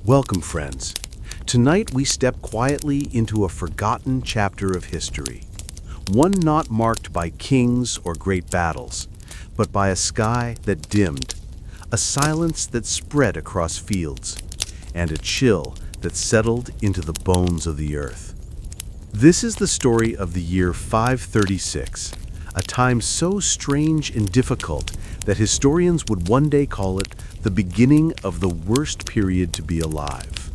Welcome, friends. Tonight we step quietly into a forgotten chapter of history, one not marked by kings or great battles, but by a sky that dimmed, a silence that spread across fields, and a chill that settled into the bones of the earth. This is the story of the year 536, a time so strange and difficult that historians would one day call it the beginning of the worst period to be alive.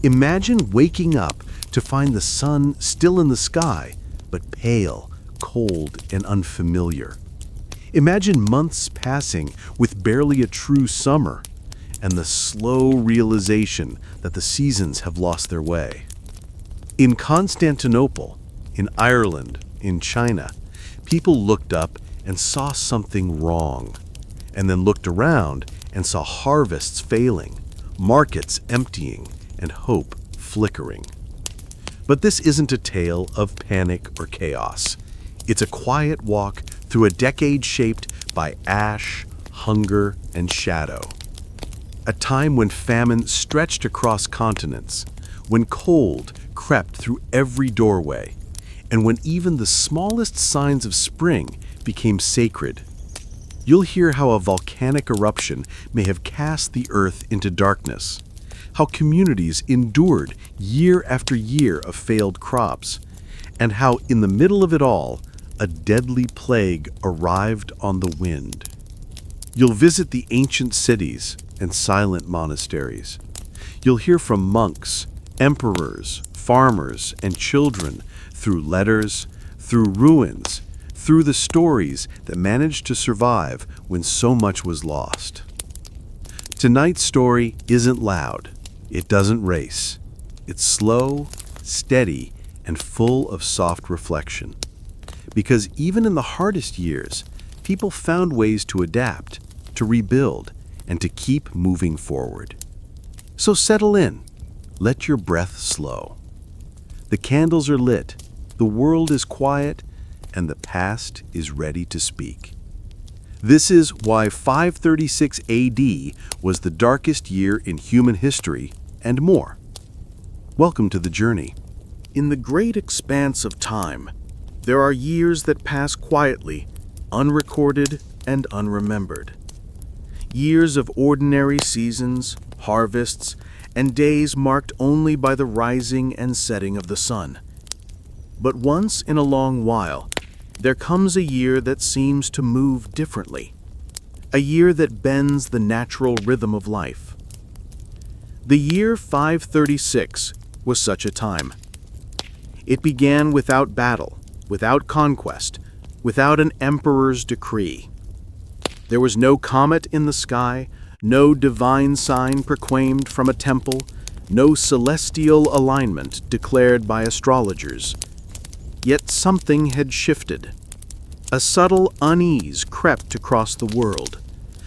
Imagine waking up to find the sun still in the sky, but pale, cold, and unfamiliar. Imagine months passing with barely a true summer, and the slow realization that the seasons have lost their way. In Constantinople, in Ireland, in China, people looked up and saw something wrong, and then looked around and saw harvests failing, markets emptying, and hope flickering. But this isn't a tale of panic or chaos. It's a quiet walk through a decade shaped by ash, hunger, and shadow. A time when famine stretched across continents, when cold crept through every doorway, and when even the smallest signs of spring became sacred. You'll hear how a volcanic eruption may have cast the earth into darkness, how communities endured year after year of failed crops, and how in the middle of it all, a deadly plague arrived on the wind. You'll visit the ancient cities and silent monasteries. You'll hear from monks, emperors, farmers, and children through letters, through ruins, through the stories that managed to survive when so much was lost. Tonight's story isn't loud. It doesn't race. It's slow, steady, and full of soft reflection. Because even in the hardest years, people found ways to adapt, to rebuild, and to keep moving forward. So settle in. Let your breath slow. The candles are lit, the world is quiet, and the past is ready to speak. This is why 536 AD was the darkest year in human history, and more. Welcome to the journey. In the great expanse of time, there are years that pass quietly, unrecorded and unremembered. Years of ordinary seasons, harvests, and days marked only by the rising and setting of the sun. But once in a long while, there comes a year that seems to move differently, a year that bends the natural rhythm of life. The year 536 was such a time. It began without battle, without conquest, without an emperor's decree. There was no comet in the sky, no divine sign proclaimed from a temple, no celestial alignment declared by astrologers. Yet something had shifted. A subtle unease crept across the world,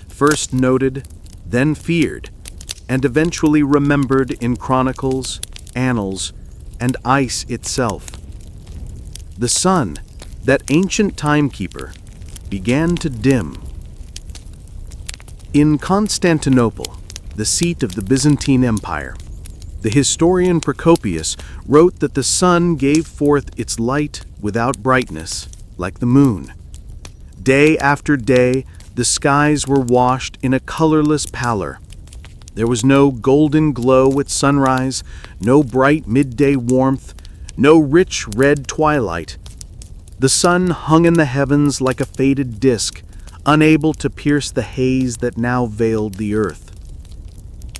first noted, then feared, and eventually remembered in chronicles, annals, and ice itself. The sun, that ancient timekeeper, began to dim. In Constantinople, the seat of the Byzantine Empire, the historian Procopius wrote that the sun gave forth its light without brightness, like the moon. Day after day, the skies were washed in a colorless pallor. There was no golden glow at sunrise, no bright midday warmth, no rich red twilight. The sun hung in the heavens like a faded disk, unable to pierce the haze that now veiled the earth.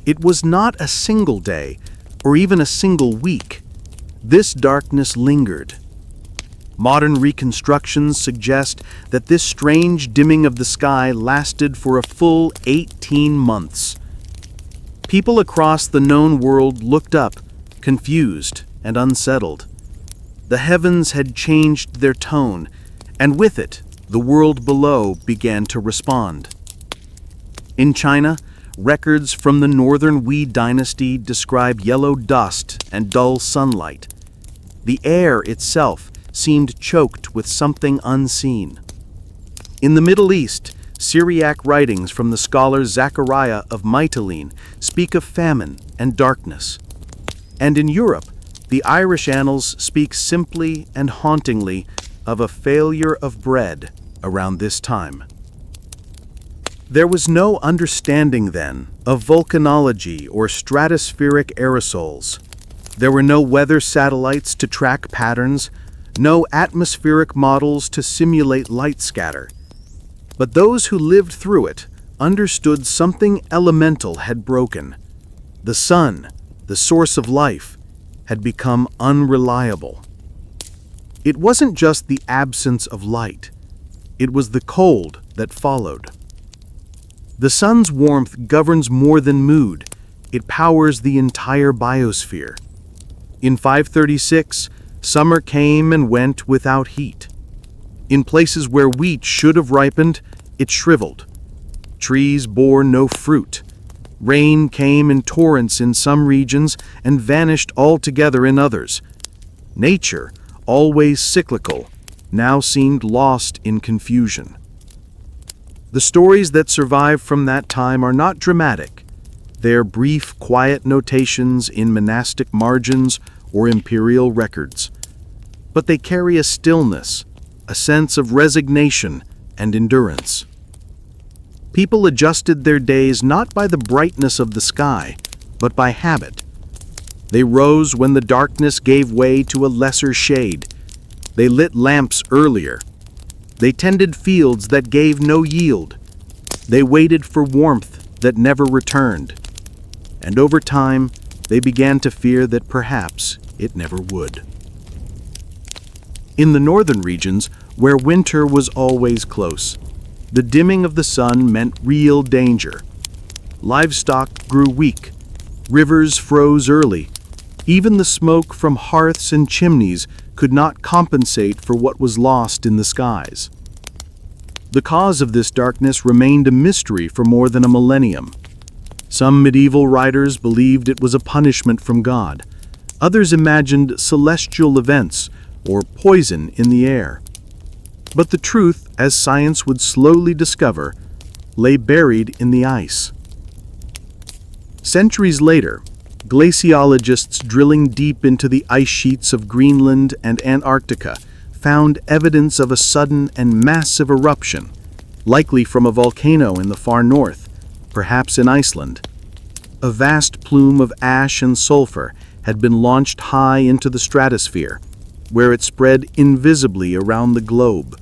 It was not a single day, or even a single week. This darkness lingered. Modern reconstructions suggest that this strange dimming of the sky lasted for a full 18 months. People across the known world looked up, confused and unsettled. The heavens had changed their tone, and with it, the world below began to respond. In China, records from the Northern Wei dynasty describe yellow dust and dull sunlight. The air itself seemed choked with something unseen. In the Middle East, Syriac writings from the scholar Zechariah of Mytilene speak of famine and darkness. And in Europe, the Irish annals speak simply and hauntingly of a failure of bread around this time. There was no understanding then of volcanology or stratospheric aerosols. There were no weather satellites to track patterns, no atmospheric models to simulate light scatter. But those who lived through it understood something elemental had broken. The sun, the source of life, had become unreliable. It wasn't just the absence of light. It was the cold that followed. The sun's warmth governs more than mood. It powers the entire biosphere. In 536, summer came and went without heat. In places where wheat should have ripened, it shriveled. Trees bore no fruit. Rain came in torrents in some regions and vanished altogether in others. Nature, always cyclical, now seemed lost in confusion. The stories that survive from that time are not dramatic. They are brief, quiet notations in monastic margins or imperial records. But they carry a stillness, a sense of resignation and endurance. People adjusted their days not by the brightness of the sky, but by habit. They rose when the darkness gave way to a lesser shade. They lit lamps earlier. They tended fields that gave no yield. They waited for warmth that never returned. And over time, they began to fear that perhaps it never would. In the northern regions, where winter was always close, the dimming of the sun meant real danger. Livestock grew weak. Rivers froze early. Even the smoke from hearths and chimneys could not compensate for what was lost in the skies. The cause of this darkness remained a mystery for more than a millennium. Some medieval writers believed it was a punishment from God. Others imagined celestial events or poison in the air. But the truth, as science would slowly discover, lay buried in the ice. Centuries later, glaciologists drilling deep into the ice sheets of Greenland and Antarctica found evidence of a sudden and massive eruption, likely from a volcano in the far north, perhaps in Iceland. A vast plume of ash and sulfur had been launched high into the stratosphere, where it spread invisibly around the globe.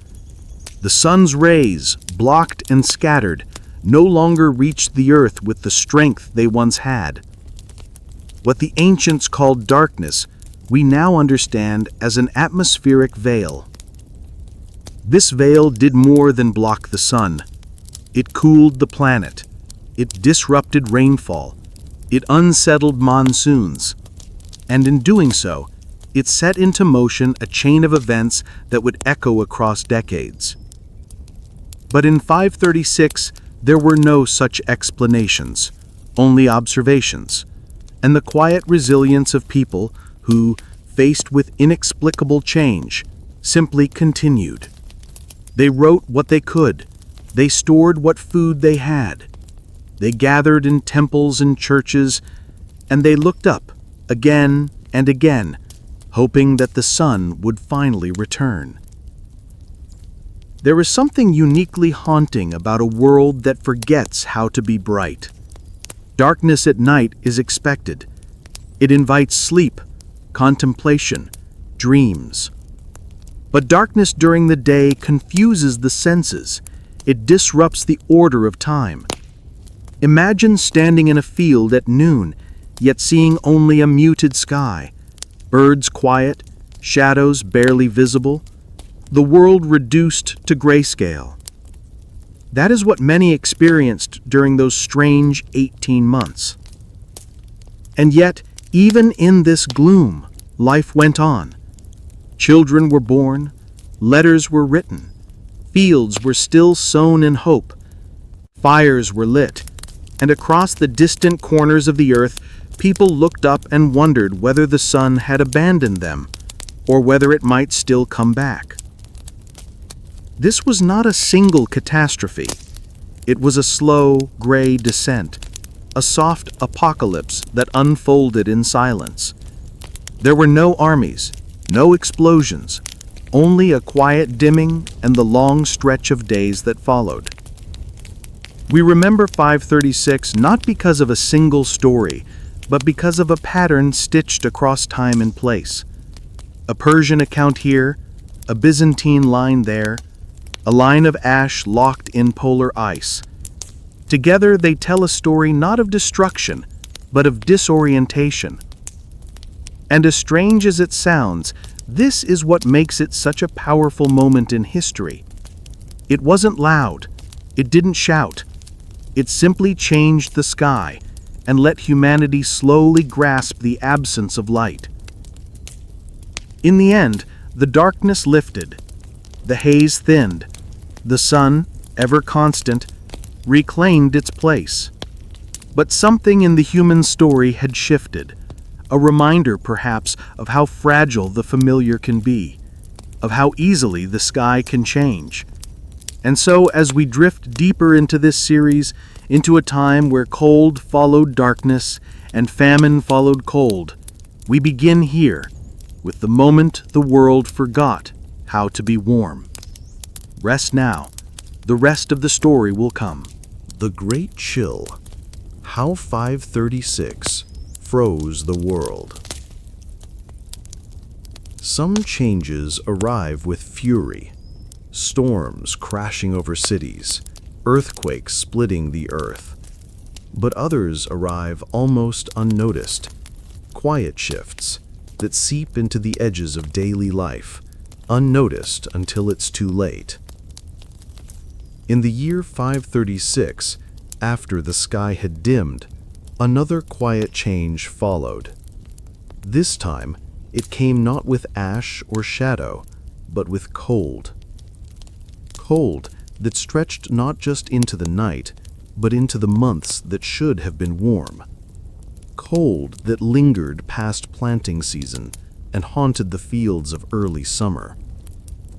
The sun's rays, blocked and scattered, no longer reached the earth with the strength they once had. What the ancients called darkness, we now understand as an atmospheric veil. This veil did more than block the sun. It cooled the planet. It disrupted rainfall. It unsettled monsoons. And in doing so, it set into motion a chain of events that would echo across decades. But in 536, there were no such explanations, only observations, and the quiet resilience of people who, faced with inexplicable change, simply continued. They wrote what they could. They stored what food they had. They gathered in temples and churches, and they looked up again and again, hoping that the sun would finally return. There is something uniquely haunting about a world that forgets how to be bright. Darkness at night is expected. It invites sleep, contemplation, dreams. But darkness during the day confuses the senses. It disrupts the order of time. Imagine standing in a field at noon, yet seeing only a muted sky, birds quiet, shadows barely visible, the world reduced to grayscale. That is what many experienced during those strange 18 months. And yet, even in this gloom, life went on. Children were born, letters were written, fields were still sown in hope, fires were lit, and across the distant corners of the earth, people looked up and wondered whether the sun had abandoned them, or whether it might still come back. This was not a single catastrophe. It was a slow, gray descent. a soft apocalypse that unfolded in silence. There were no armies, no explosions, only a quiet dimming and the long stretch of days that followed. We remember 536 not because of a single story, but because of a pattern stitched across time and place. A Persian account here, a Byzantine line there, a line of ash locked in polar ice. Together they tell a story not of destruction, but of disorientation. And as strange as it sounds, this is what makes it such a powerful moment in history. It wasn't loud, it didn't shout. It simply changed the sky and let humanity slowly grasp the absence of light. In the end, the darkness lifted, the haze thinned, the sun, ever constant, reclaimed its place. But something in the human story had shifted, a reminder perhaps of how fragile the familiar can be, of how easily the sky can change. And so, as we drift deeper into this series, into a time where cold followed darkness and famine followed cold, we begin here, with the moment the world forgot how to be warm. Rest now. The rest of the story will come. The Great Chill. How 536 froze the world. Some changes arrive with fury. Storms crashing over cities, earthquakes splitting the earth. But others arrive almost unnoticed. Quiet shifts that seep into the edges of daily life, unnoticed until it's too late. In the year 536, after the sky had dimmed, another quiet change followed. This time, it came not with ash or shadow, but with cold. Cold that stretched not just into the night, but into the months that should have been warm. Cold that lingered past planting season and haunted the fields of early summer.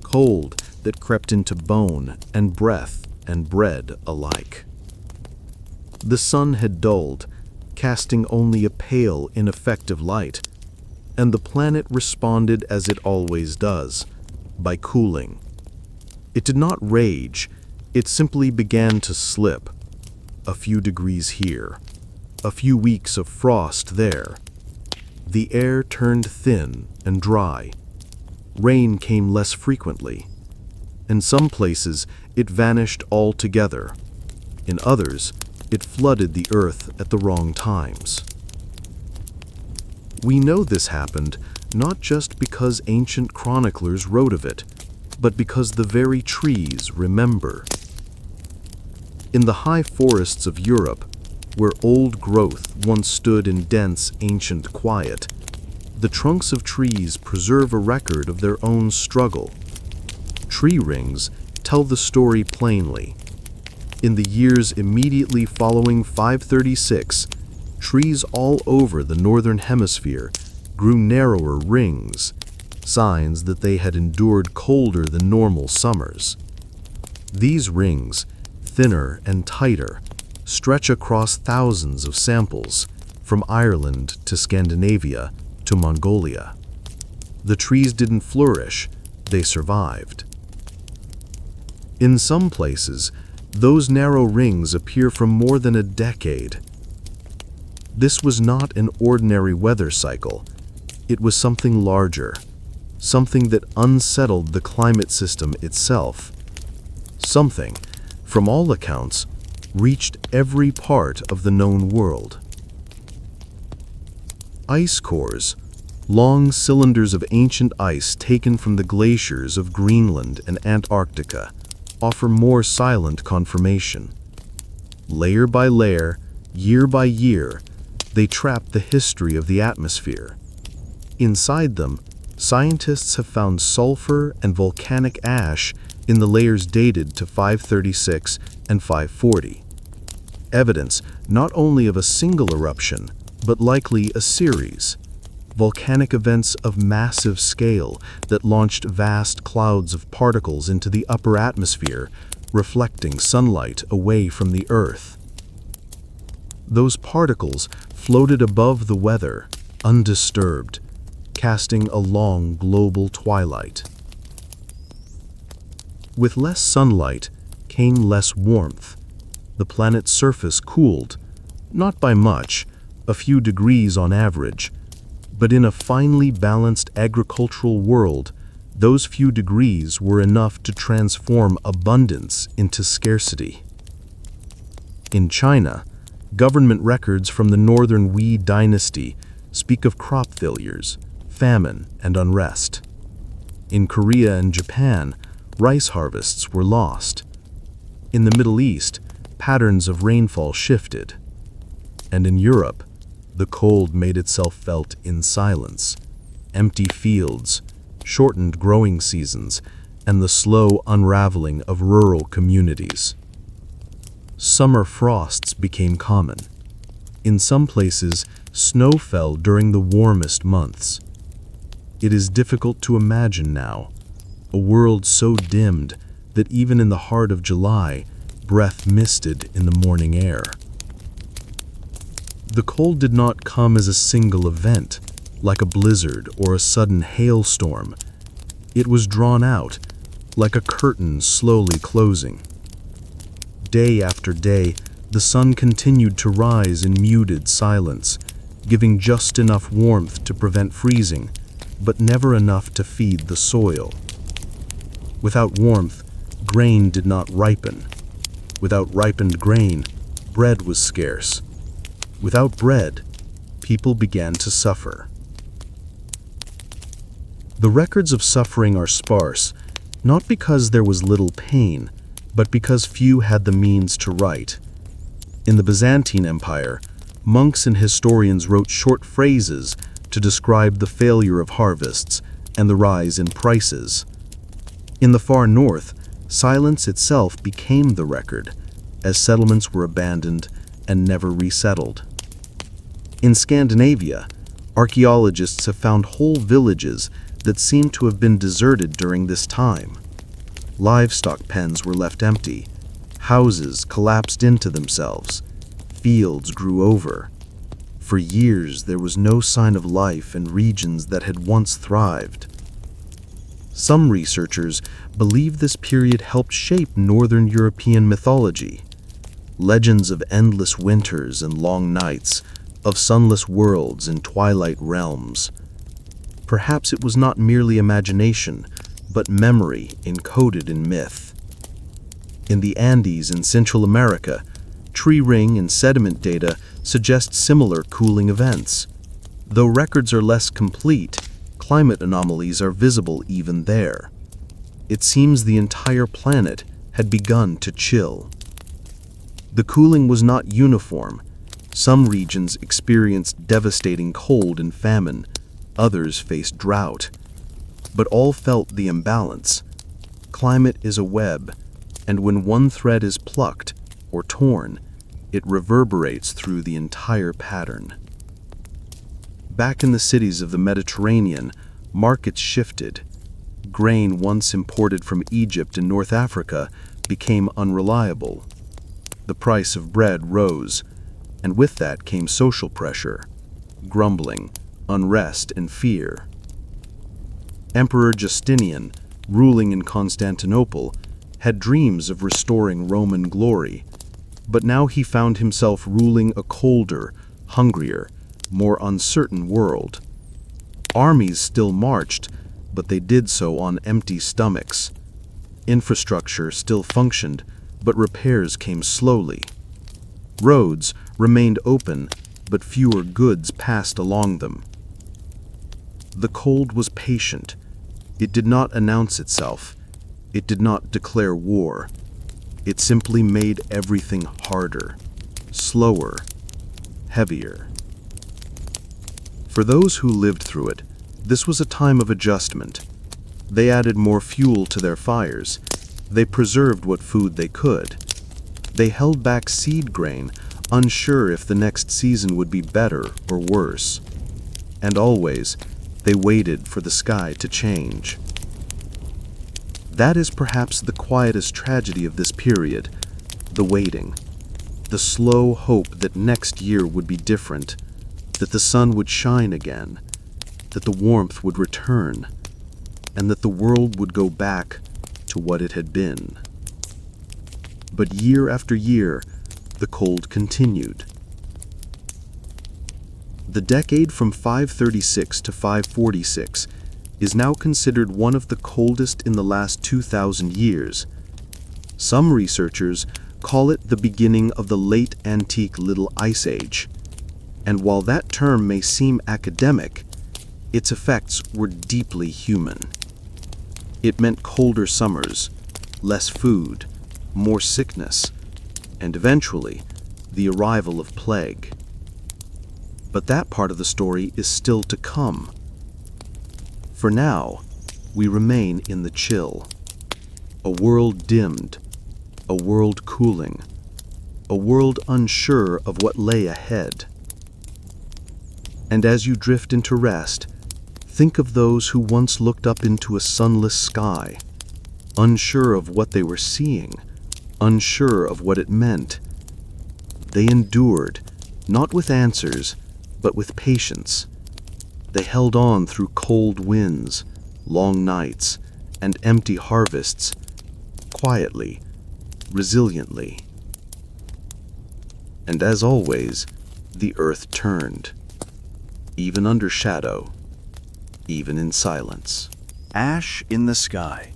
Cold that crept into bone and breath and bread alike. The sun had dulled, casting only a pale, ineffective light, and the planet responded as it always does, by cooling. It did not rage, it simply began to slip. A few degrees here, a few weeks of frost there. The air turned thin and dry. Rain came less frequently. In some places, it vanished altogether. In others, it flooded the earth at the wrong times. We know this happened not just because ancient chroniclers wrote of it, but because the very trees remember. In the high forests of Europe, where old growth once stood in dense, ancient quiet, the trunks of trees preserve a record of their own struggle. Tree rings tell the story plainly. In the years immediately following 536, trees all over the northern hemisphere grew narrower rings, signs that they had endured colder than normal summers. These rings, thinner and tighter, stretch across thousands of samples, from Ireland to Scandinavia to Mongolia. The trees didn't flourish, they survived. In some places, those narrow rings appear from more than a decade. This was not an ordinary weather cycle. It was something larger, something that unsettled the climate system itself. Something, from all accounts, reached every part of the known world. Ice cores, long cylinders of ancient ice taken from the glaciers of Greenland and Antarctica, offer more silent confirmation. Layer by layer, year by year, they trap the history of the atmosphere. Inside them, scientists have found sulfur and volcanic ash in the layers dated to 536 and 540. Evidence not only of a single eruption, but likely a series. Volcanic events of massive scale that launched vast clouds of particles into the upper atmosphere, reflecting sunlight away from the Earth. Those particles floated above the weather, undisturbed, casting a long global twilight. With less sunlight came less warmth. The planet's surface cooled, not by much, a few degrees on average, but in a finely balanced agricultural world, those few degrees were enough to transform abundance into scarcity. In China, government records from the Northern Wei dynasty speak of crop failures, famine, and unrest. In Korea and Japan, rice harvests were lost. In the Middle East, patterns of rainfall shifted. And in Europe, the cold made itself felt in silence. Empty fields, shortened growing seasons, and the slow unraveling of rural communities. Summer frosts became common. In some places, snow fell during the warmest months. It is difficult to imagine now, a world so dimmed that even in the heart of July, breath misted in the morning air. The cold did not come as a single event, like a blizzard or a sudden hailstorm. It was drawn out, like a curtain slowly closing. Day after day, the sun continued to rise in muted silence, giving just enough warmth to prevent freezing, but never enough to feed the soil. Without warmth, grain did not ripen. Without ripened grain, bread was scarce. Without bread, people began to suffer. The records of suffering are sparse, not because there was little pain, but because few had the means to write. In the Byzantine Empire, monks and historians wrote short phrases to describe the failure of harvests and the rise in prices. In the far north, silence itself became the record, as settlements were abandoned and never resettled. In Scandinavia, archaeologists have found whole villages that seem to have been deserted during this time. Livestock pens were left empty, houses collapsed into themselves, fields grew over. For years there was no sign of life in regions that had once thrived. Some researchers believe this period helped shape Northern European mythology. Legends of endless winters and long nights, of sunless worlds and twilight realms. Perhaps it was not merely imagination, but memory encoded in myth. In the Andes in Central America, tree ring and sediment data suggest similar cooling events. Though records are less complete, climate anomalies are visible even there. It seems the entire planet had begun to chill. The cooling was not uniform. Some regions experienced devastating cold and famine, others faced drought. But all felt the imbalance. Climate is a web, and when one thread is plucked or torn, it reverberates through the entire pattern. Back in the cities of the Mediterranean, markets shifted. Grain once imported from Egypt and North Africa became unreliable. The price of bread rose, and with that came social pressure, grumbling, unrest, and fear. Emperor Justinian, ruling in Constantinople, had dreams of restoring Roman glory, but now he found himself ruling a colder, hungrier, more uncertain world. Armies still marched, but they did so on empty stomachs. Infrastructure still functioned, but repairs came slowly. Roads remained open, but fewer goods passed along them. The cold was patient. It did not announce itself. It did not declare war. It simply made everything harder, slower, heavier. For those who lived through it, this was a time of adjustment. They added more fuel to their fires. They preserved what food they could. They held back seed grain, unsure if the next season would be better or worse. And always, they waited for the sky to change. That is perhaps the quietest tragedy of this period, the waiting. The slow hope that next year would be different, that the sun would shine again, that the warmth would return, and that the world would go back to what it had been. But year after year, the cold continued. The decade from 536 to 546 is now considered one of the coldest in the last 2,000 years. Some researchers call it the beginning of the late antique Little Ice Age, and while that term may seem academic, its effects were deeply human. It meant colder summers, less food, more sickness, and eventually, the arrival of plague. But that part of the story is still to come. For now, we remain in the chill. A world dimmed, a world cooling, a world unsure of what lay ahead. And as you drift into rest, think of those who once looked up into a sunless sky, unsure of what they were seeing, unsure of what it meant. They endured, not with answers, but with patience. They held on through cold winds, long nights, and empty harvests, quietly, resiliently. And as always, the earth turned, even under shadow, even in silence. Ash in the sky,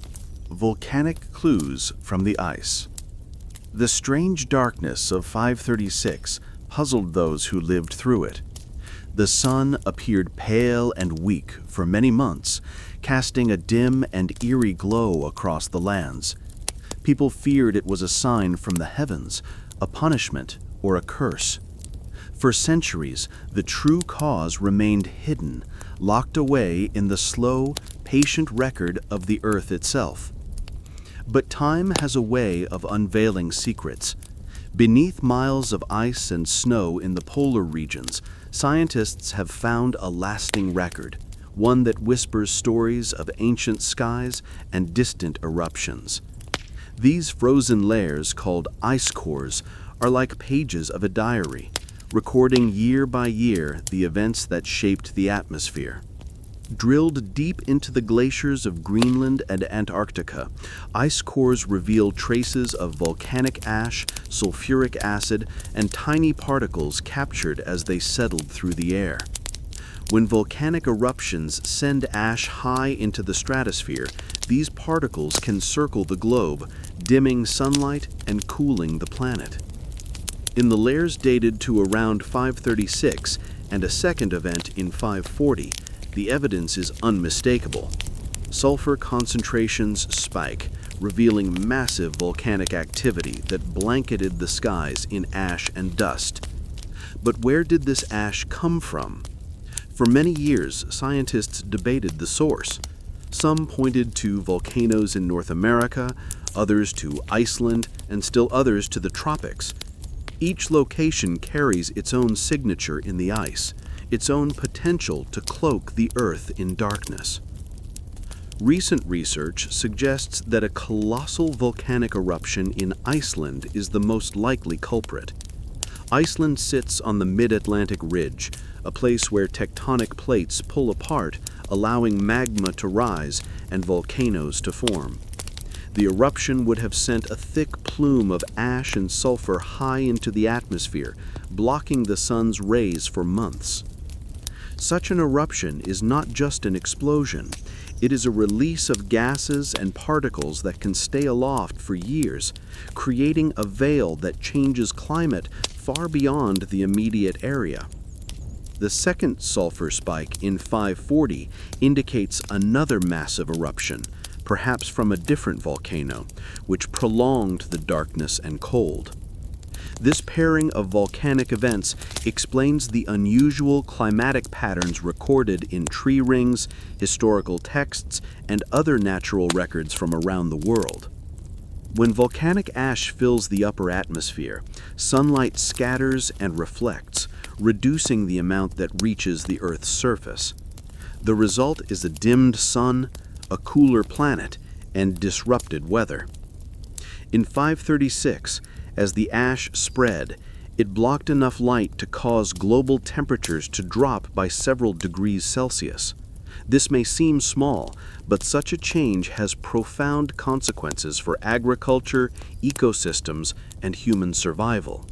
volcanic clues from the ice. The strange darkness of 536 puzzled those who lived through it. The sun appeared pale and weak for many months, casting a dim and eerie glow across the lands. People feared it was a sign from the heavens, a punishment or a curse. For centuries, the true cause remained hidden, locked away in the slow, patient record of the earth itself. But time has a way of unveiling secrets. Beneath miles of ice and snow in the polar regions, scientists have found a lasting record, one that whispers stories of ancient skies and distant eruptions. These frozen layers, called ice cores, are like pages of a diary, recording year by year the events that shaped the atmosphere. Drilled deep into the glaciers of Greenland and Antarctica, ice cores reveal traces of volcanic ash, sulfuric acid, and tiny particles captured as they settled through the air. When volcanic eruptions send ash high into the stratosphere, these particles can circle the globe, dimming sunlight and cooling the planet. In the layers dated to around 536 and a second event in 540, the evidence is unmistakable. Sulfur concentrations spike, revealing massive volcanic activity that blanketed the skies in ash and dust. But where did this ash come from? For many years, scientists debated the source. Some pointed to volcanoes in North America, others to Iceland, and still others to the tropics. Each location carries its own signature in the ice, its own potential to cloak the Earth in darkness. Recent research suggests that a colossal volcanic eruption in Iceland is the most likely culprit. Iceland sits on the mid-Atlantic ridge, a place where tectonic plates pull apart, allowing magma to rise and volcanoes to form. The eruption would have sent a thick plume of ash and sulfur high into the atmosphere, blocking the sun's rays for months. Such an eruption is not just an explosion. It is a release of gases and particles that can stay aloft for years, creating a veil that changes climate far beyond the immediate area. The second sulfur spike in 540 indicates another massive eruption, perhaps from a different volcano, which prolonged the darkness and cold. This pairing of volcanic events explains the unusual climatic patterns recorded in tree rings, historical texts, and other natural records from around the world. When volcanic ash fills the upper atmosphere, sunlight scatters and reflects, reducing the amount that reaches the Earth's surface. The result is a dimmed sun, a cooler planet, and disrupted weather. In 536, As the ash spread, it blocked enough light to cause global temperatures to drop by several degrees Celsius. This may seem small, but such a change has profound consequences for agriculture, ecosystems, and human survival.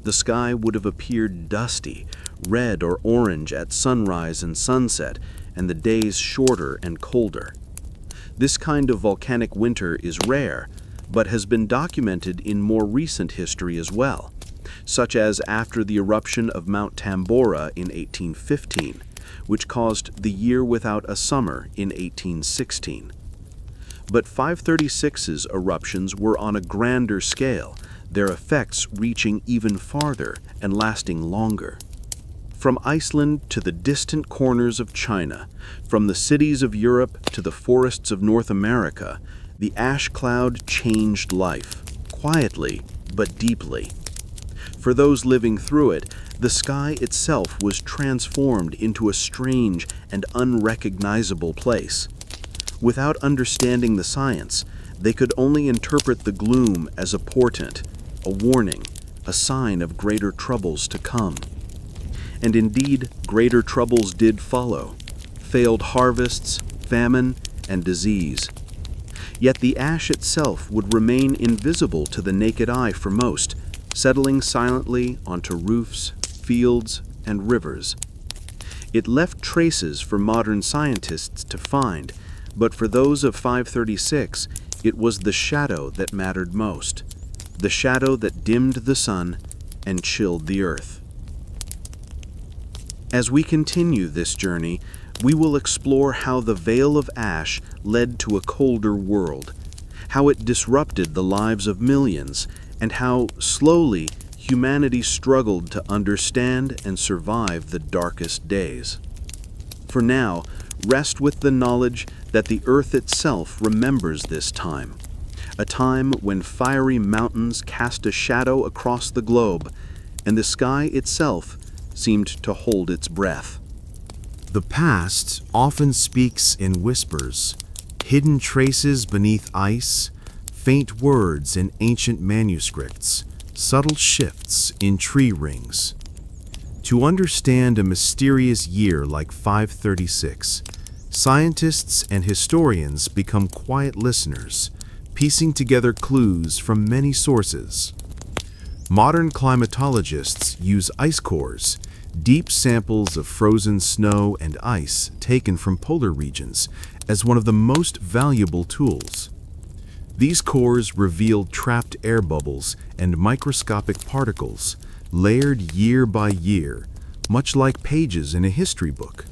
The sky would have appeared dusty, red or orange at sunrise and sunset, and the days shorter and colder. This kind of volcanic winter is rare, but has been documented in more recent history as well, such as after the eruption of Mount Tambora in 1815, which caused the year without a summer in 1816. But 536's eruptions were on a grander scale, their effects reaching even farther and lasting longer. From Iceland to the distant corners of China, from the cities of Europe to the forests of North America, the ash cloud changed life, quietly but deeply. For those living through it, the sky itself was transformed into a strange and unrecognizable place. Without understanding the science, they could only interpret the gloom as a portent, a warning, a sign of greater troubles to come. And indeed, greater troubles did follow: failed harvests, famine, and disease. Yet the ash itself would remain invisible to the naked eye for most, settling silently onto roofs, fields, and rivers. It left traces for modern scientists to find, but for those of 536, it was the shadow that mattered most, the shadow that dimmed the sun and chilled the earth. As we continue this journey, we will explore how the veil of ash led to a colder world, how it disrupted the lives of millions, and how, slowly, humanity struggled to understand and survive the darkest days. For now, rest with the knowledge that the earth itself remembers this time, a time when fiery mountains cast a shadow across the globe, and the sky itself seemed to hold its breath. The past often speaks in whispers, hidden traces beneath ice, faint words in ancient manuscripts, subtle shifts in tree rings. To understand a mysterious year like 536, scientists and historians become quiet listeners, piecing together clues from many sources. Modern climatologists use ice cores, deep samples of frozen snow and ice taken from polar regions, as one of the most valuable tools. These cores reveal trapped air bubbles and microscopic particles, layered year by year, much like pages in a history book.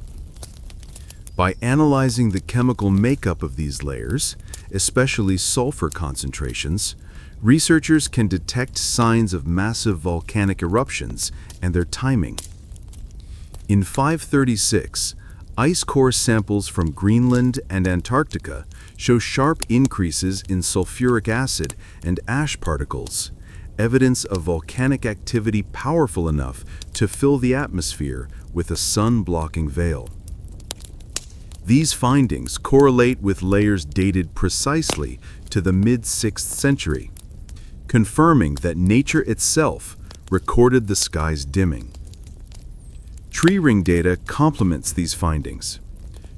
By analyzing the chemical makeup of these layers, especially sulfur concentrations, researchers can detect signs of massive volcanic eruptions and their timing. In 536, ice core samples from Greenland and Antarctica show sharp increases in sulfuric acid and ash particles, evidence of volcanic activity powerful enough to fill the atmosphere with a sun-blocking veil. These findings correlate with layers dated precisely to the mid-6th century, confirming that nature itself recorded the sky's dimming. Tree ring data complements these findings.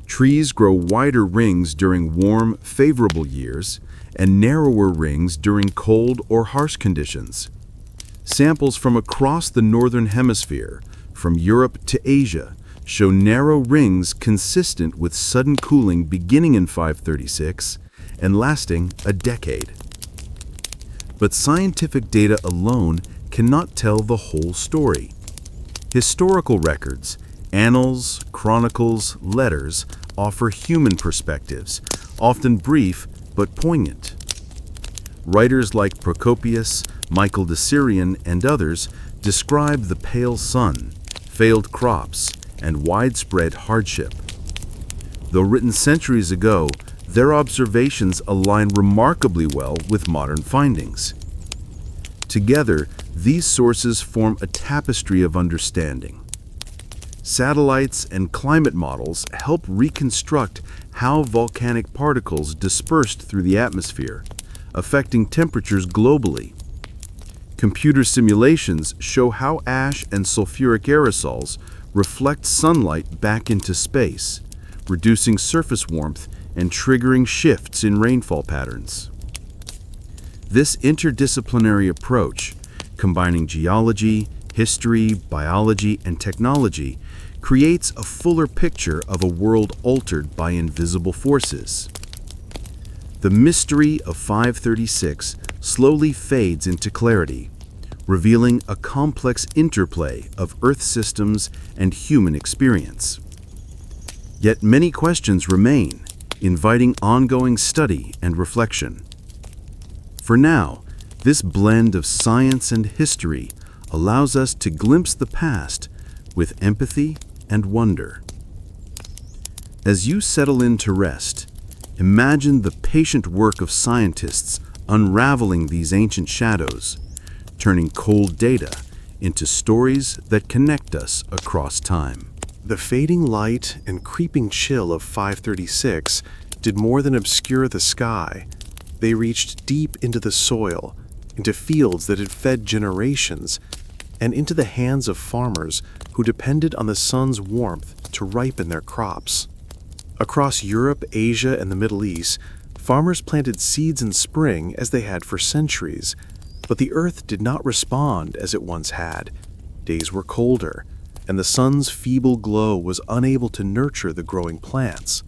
Trees grow wider rings during warm, favorable years and narrower rings during cold or harsh conditions. Samples from across the northern hemisphere, from Europe to Asia, show narrow rings consistent with sudden cooling beginning in 536 and lasting a decade. But scientific data alone cannot tell the whole story. Historical records, annals, chronicles, letters offer human perspectives, often brief but poignant. Writers like Procopius, Michael de Syrian, and others describe the pale sun, failed crops, and widespread hardship. Though written centuries ago, their observations align remarkably well with modern findings. Together, these sources form a tapestry of understanding. Satellites and climate models help reconstruct how volcanic particles dispersed through the atmosphere, affecting temperatures globally. Computer simulations show how ash and sulfuric aerosols reflect sunlight back into space, reducing surface warmth and triggering shifts in rainfall patterns. This interdisciplinary approach, combining geology, history, biology, and technology, creates a fuller picture of a world altered by invisible forces. The mystery of 536 slowly fades into clarity, revealing a complex interplay of Earth systems and human experience. Yet many questions remain, inviting ongoing study and reflection. For now, this blend of science and history allows us to glimpse the past with empathy and wonder. As you settle in to rest, imagine the patient work of scientists unraveling these ancient shadows, turning cold data into stories that connect us across time. The fading light and creeping chill of 536 did more than obscure the sky. They reached deep into the soil, into fields that had fed generations, and into the hands of farmers who depended on the sun's warmth to ripen their crops. Across Europe, Asia, and the Middle East, farmers planted seeds in spring as they had for centuries, but the earth did not respond as it once had. Days were colder, and the sun's feeble glow was unable to nurture the growing plants.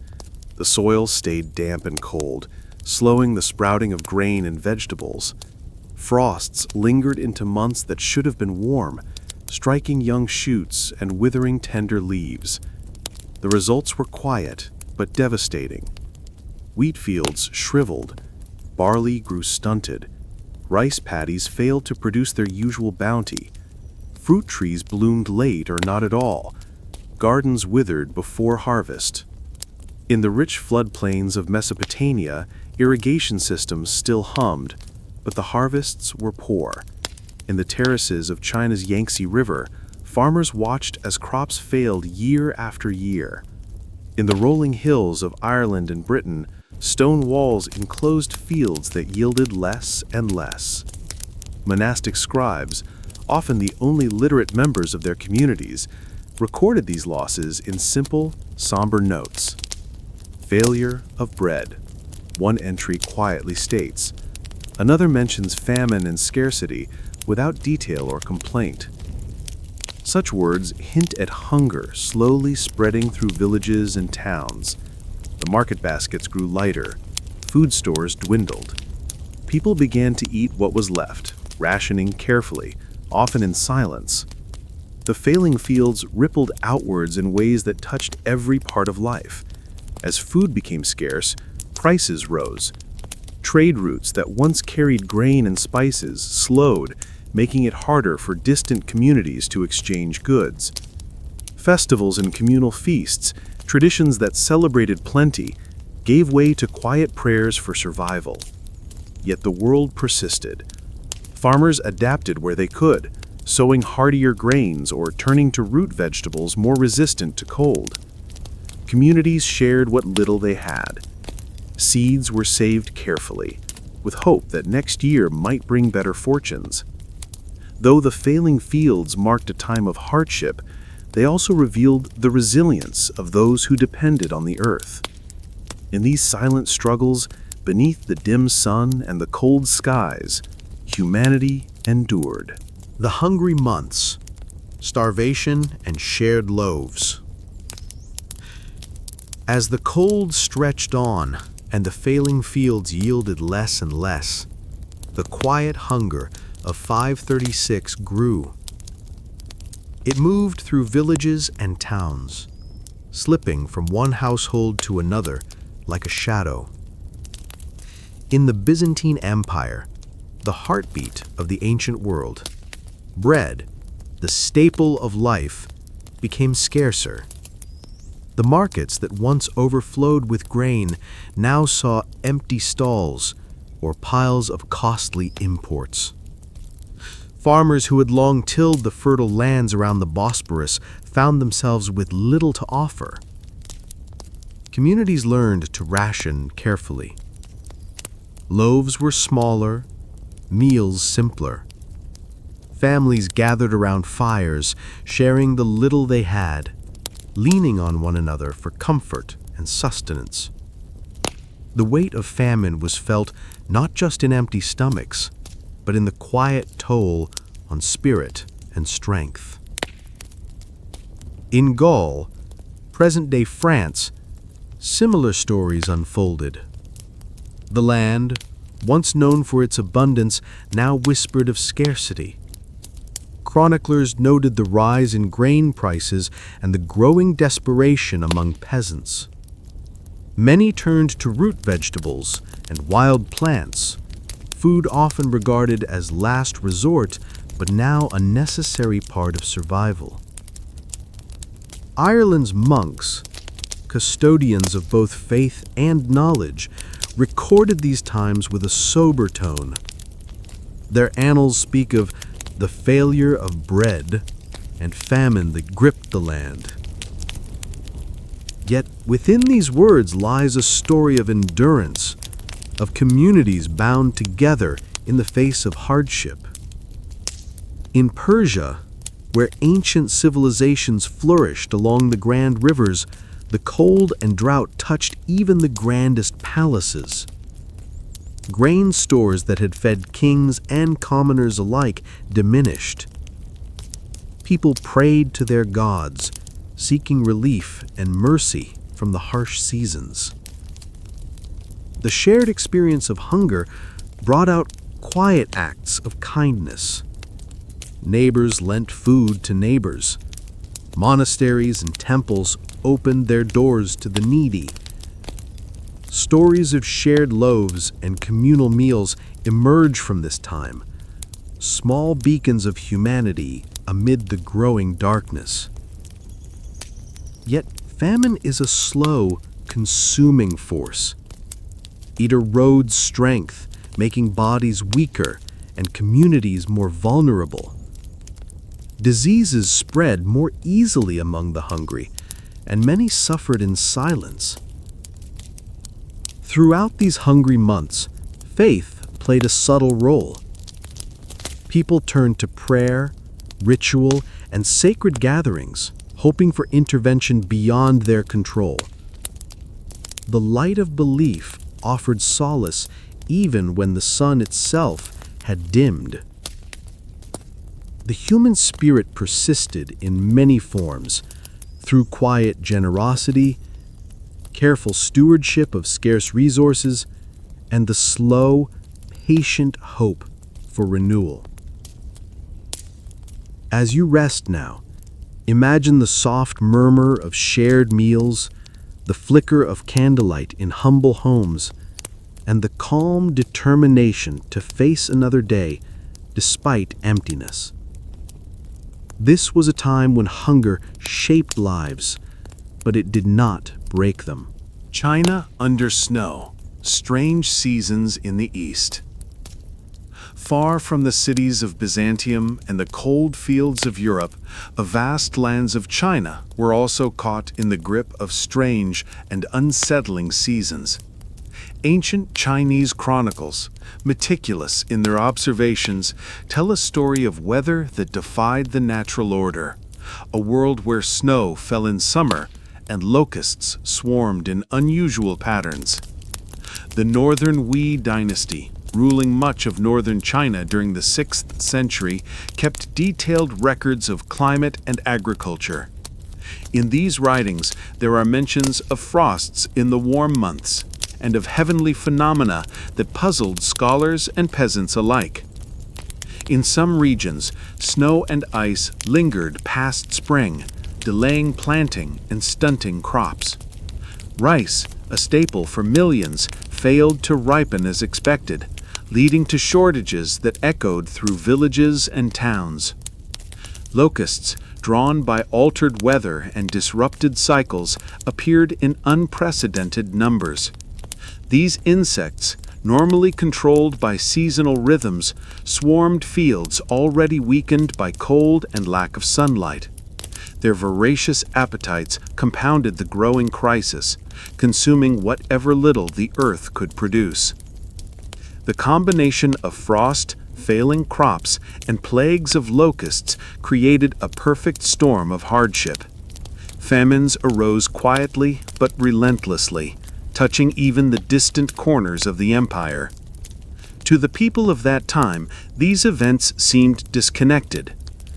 The soil stayed damp and cold, slowing the sprouting of grain and vegetables. Frosts lingered into months that should have been warm, striking young shoots and withering tender leaves. The results were quiet, but devastating. Wheat fields shriveled, barley grew stunted, rice paddies failed to produce their usual bounty, fruit trees bloomed late or not at all, gardens withered before harvest. In the rich floodplains of Mesopotamia, irrigation systems still hummed, but the harvests were poor. In the terraces of China's Yangtze River, farmers watched as crops failed year after year. In the rolling hills of Ireland and Britain, stone walls enclosed fields that yielded less and less. Monastic scribes, often the only literate members of their communities, recorded these losses in simple, somber notes. Failure of bread, one entry quietly states. Another mentions famine and scarcity without detail or complaint. Such words hint at hunger slowly spreading through villages and towns. The market baskets grew lighter, food stores dwindled. People began to eat what was left, rationing carefully, often in silence. The failing fields rippled outwards in ways that touched every part of life. As food became scarce, prices rose. Trade routes that once carried grain and spices slowed, making it harder for distant communities to exchange goods. Festivals and communal feasts, traditions that celebrated plenty, gave way to quiet prayers for survival. Yet the world persisted. Farmers adapted where they could, sowing hardier grains or turning to root vegetables more resistant to cold. Communities shared what little they had. Seeds were saved carefully, with hope that next year might bring better fortunes. Though the failing fields marked a time of hardship, they also revealed the resilience of those who depended on the earth. In these silent struggles, beneath the dim sun and the cold skies, humanity endured. The hungry months, starvation and shared loaves. As the cold stretched on and the failing fields yielded less and less, the quiet hunger of 536 grew. It moved through villages and towns, slipping from one household to another like a shadow. In the Byzantine Empire, the heartbeat of the ancient world, bread, the staple of life, became scarcer. The markets that once overflowed with grain now saw empty stalls or piles of costly imports. Farmers who had long tilled the fertile lands around the Bosporus found themselves with little to offer. Communities learned to ration carefully. Loaves were smaller, meals simpler, Families gathered around fires, sharing the little they had, leaning on one another for comfort and sustenance. The weight of famine was felt not just in empty stomachs, but in the quiet toll on spirit and strength. In Gaul, present-day France, similar stories unfolded. The land, once known for its abundance, now whispered of scarcity. Chroniclers noted the rise in grain prices and the growing desperation among peasants. Many turned to root vegetables and wild plants, food often regarded as last resort, but now a necessary part of survival. Ireland's monks, custodians of both faith and knowledge, recorded these times with a sober tone. Their annals speak of the failure of bread and famine that gripped the land. Yet within these words lies a story of endurance, of communities bound together in the face of hardship. In Persia, where ancient civilizations flourished along the grand rivers, the cold and drought touched even the grandest palaces. Grain stores that had fed kings and commoners alike diminished. People prayed to their gods, seeking relief and mercy from the harsh seasons. The shared experience of hunger brought out quiet acts of kindness. Neighbors lent food to neighbors. Monasteries and temples opened their doors to the needy. Stories of shared loaves and communal meals emerge from this time, small beacons of humanity amid the growing darkness. Yet famine is a slow, consuming force. It erodes strength, making bodies weaker and communities more vulnerable. Diseases spread more easily among the hungry, and many suffered in silence. Throughout these hungry months, faith played a subtle role. People turned to prayer, ritual, and sacred gatherings, hoping for intervention beyond their control. The light of belief offered solace even when the sun itself had dimmed. The human spirit persisted in many forms, through quiet generosity, careful stewardship of scarce resources, and the slow, patient hope for renewal. As you rest now, imagine the soft murmur of shared meals, the flicker of candlelight in humble homes, and the calm determination to face another day despite emptiness. This was a time when hunger shaped lives, but it did not break them. China under snow, strange seasons in the east. Far from the cities of Byzantium and the cold fields of Europe, the vast lands of China were also caught in the grip of strange and unsettling seasons. Ancient Chinese chronicles, meticulous in their observations, tell a story of weather that defied the natural order, a world where snow fell in summer and locusts swarmed in unusual patterns. The Northern Wei dynasty, ruling much of northern China during the 6th century, kept detailed records of climate and agriculture. In these writings, there are mentions of frosts in the warm months, and of heavenly phenomena that puzzled scholars and peasants alike. In some regions, snow and ice lingered past spring, delaying planting and stunting crops. Rice, a staple for millions, failed to ripen as expected, leading to shortages that echoed through villages and towns. Locusts, drawn by altered weather and disrupted cycles, appeared in unprecedented numbers. These insects, normally controlled by seasonal rhythms, swarmed fields already weakened by cold and lack of sunlight. Their voracious appetites compounded the growing crisis, consuming whatever little the earth could produce. The combination of frost, failing crops, and plagues of locusts created a perfect storm of hardship. Famines arose quietly but relentlessly, touching even the distant corners of the empire. To the people of that time, these events seemed disconnected,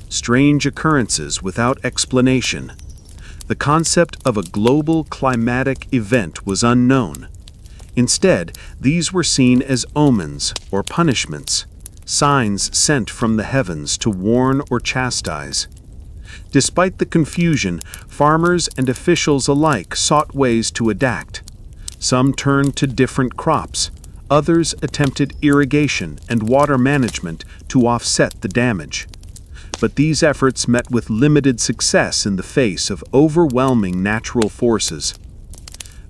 strange occurrences without explanation. The concept of a global climatic event was unknown. Instead, these were seen as omens or punishments, signs sent from the heavens to warn or chastise. Despite the confusion, farmers and officials alike sought ways to adapt. Some turned to different crops. Others attempted irrigation and water management to offset the damage. But these efforts met with limited success in the face of overwhelming natural forces.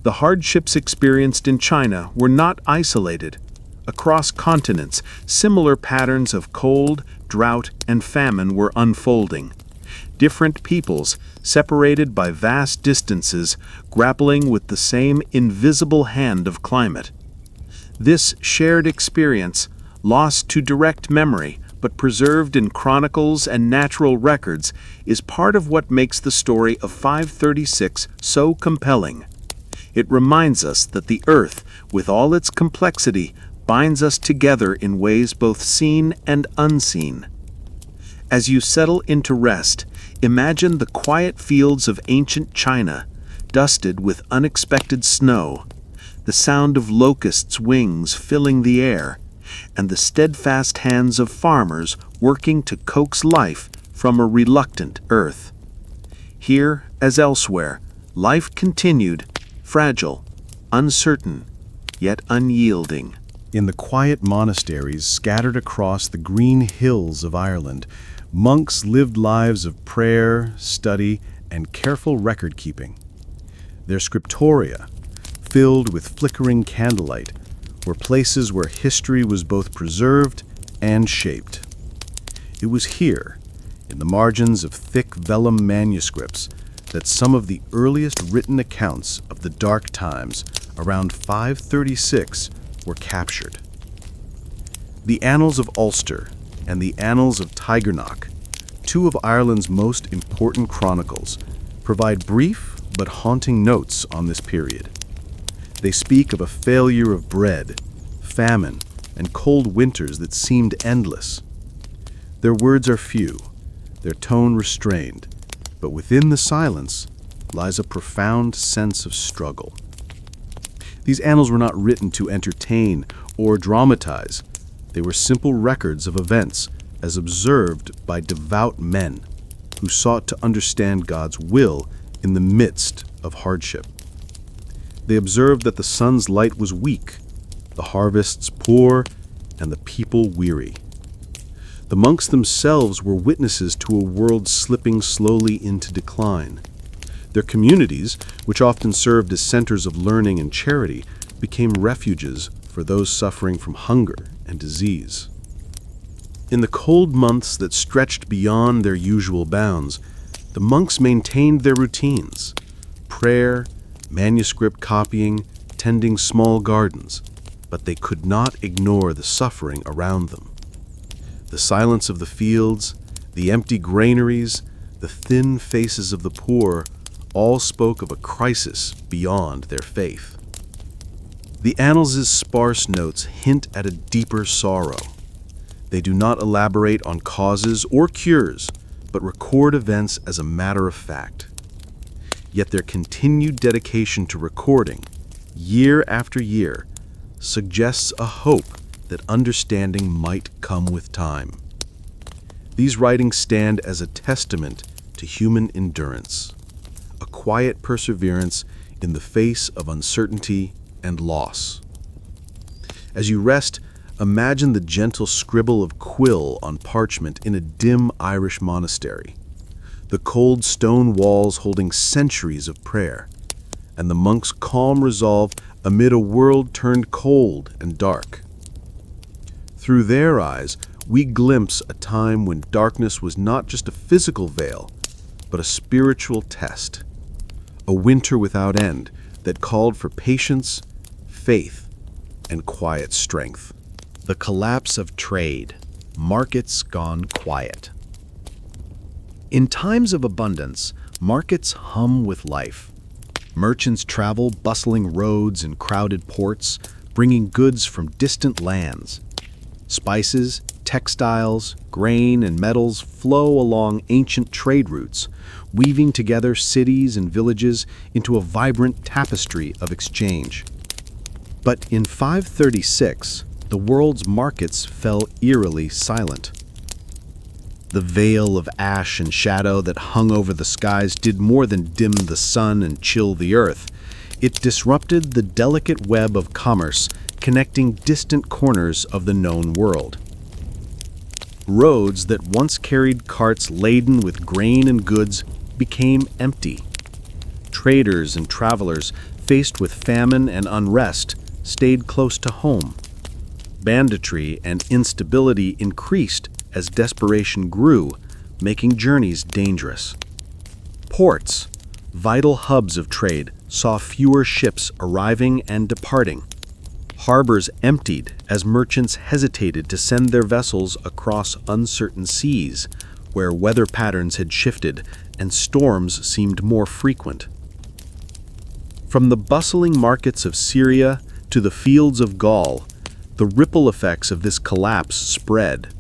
The hardships experienced in China were not isolated. Across continents, similar patterns of cold, drought, and famine were unfolding. Different peoples, separated by vast distances, grappling with the same invisible hand of climate. This shared experience, lost to direct memory but preserved in chronicles and natural records, is part of what makes the story of 536 so compelling. It reminds us that the earth, with all its complexity, binds us together in ways both seen and unseen. As you settle into rest, imagine the quiet fields of ancient China, dusted with unexpected snow, the sound of locusts' wings filling the air, and the steadfast hands of farmers working to coax life from a reluctant earth. Here, as elsewhere, life continued, fragile, uncertain, yet unyielding. In the quiet monasteries scattered across the green hills of Ireland, monks lived lives of prayer, study, and careful record-keeping. Their scriptoria, filled with flickering candlelight, were places where history was both preserved and shaped. It was here, in the margins of thick vellum manuscripts, that some of the earliest written accounts of the dark times around 536 were captured. The Annals of Ulster and the Annals of Tigernach, two of Ireland's most important chronicles, provide brief but haunting notes on this period. They speak of a failure of bread, famine, and cold winters that seemed endless. Their words are few, their tone restrained, but within the silence lies a profound sense of struggle. These annals were not written to entertain or dramatize. They were simple records of events as observed by devout men who sought to understand God's will in the midst of hardship. They observed that the sun's light was weak, the harvests poor, and the people weary. The monks themselves were witnesses to a world slipping slowly into decline. Their communities, which often served as centers of learning and charity, became refuges for those suffering from hunger and disease. In the cold months that stretched beyond their usual bounds, the monks maintained their routines: prayer, manuscript copying, tending small gardens, but they could not ignore the suffering around them. The silence of the fields, the empty granaries, the thin faces of the poor all spoke of a crisis beyond their faith. The Annals' sparse notes hint at a deeper sorrow. They do not elaborate on causes or cures, but record events as a matter of fact. Yet their continued dedication to recording, year after year, suggests a hope that understanding might come with time. These writings stand as a testament to human endurance, a quiet perseverance in the face of uncertainty and loss. As you rest, imagine the gentle scribble of quill on parchment in a dim Irish monastery, the cold stone walls holding centuries of prayer, and the monks' calm resolve amid a world turned cold and dark. Through their eyes, we glimpse a time when darkness was not just a physical veil, but a spiritual test, a winter without end that called for patience, faith, and quiet strength. The collapse of trade. Markets gone quiet. In times of abundance, markets hum with life. Merchants travel bustling roads and crowded ports, bringing goods from distant lands. Spices, textiles, grain, and metals flow along ancient trade routes, weaving together cities and villages into a vibrant tapestry of exchange. But in 536, the world's markets fell eerily silent. The veil of ash and shadow that hung over the skies did more than dim the sun and chill the earth. It disrupted the delicate web of commerce connecting distant corners of the known world. Roads that once carried carts laden with grain and goods became empty. Traders and travelers, faced with famine and unrest, stayed close to home. Banditry and instability increased as desperation grew, making journeys dangerous. Ports, vital hubs of trade, saw fewer ships arriving and departing. Harbors emptied as merchants hesitated to send their vessels across uncertain seas, where weather patterns had shifted and storms seemed more frequent. From the bustling markets of Syria to the fields of Gaul, the ripple effects of this collapse spread.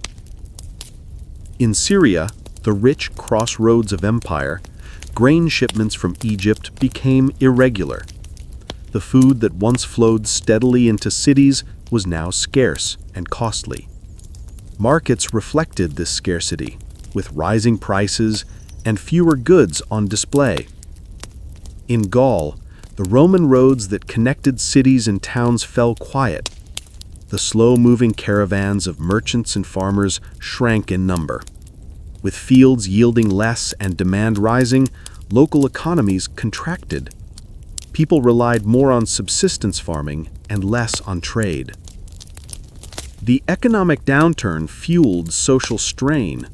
In Syria, the rich crossroads of empire, grain shipments from Egypt became irregular. The food that once flowed steadily into cities was now scarce and costly. Markets reflected this scarcity, with rising prices and fewer goods on display. In Gaul, the Roman roads that connected cities and towns fell quiet. The slow-moving caravans of merchants and farmers shrank in number. With fields yielding less and demand rising, local economies contracted. People relied more on subsistence farming and less on trade. The economic downturn fueled social strain.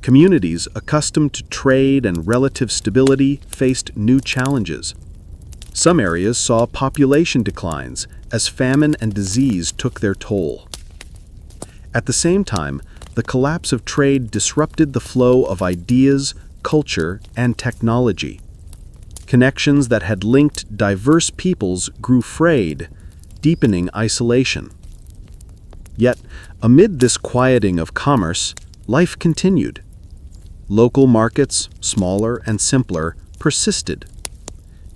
Communities accustomed to trade and relative stability faced new challenges. Some areas saw population declines as famine and disease took their toll. At the same time, the collapse of trade disrupted the flow of ideas, culture, and technology. Connections that had linked diverse peoples grew frayed, deepening isolation. Yet, amid this quieting of commerce, life continued. Local markets, smaller and simpler, persisted.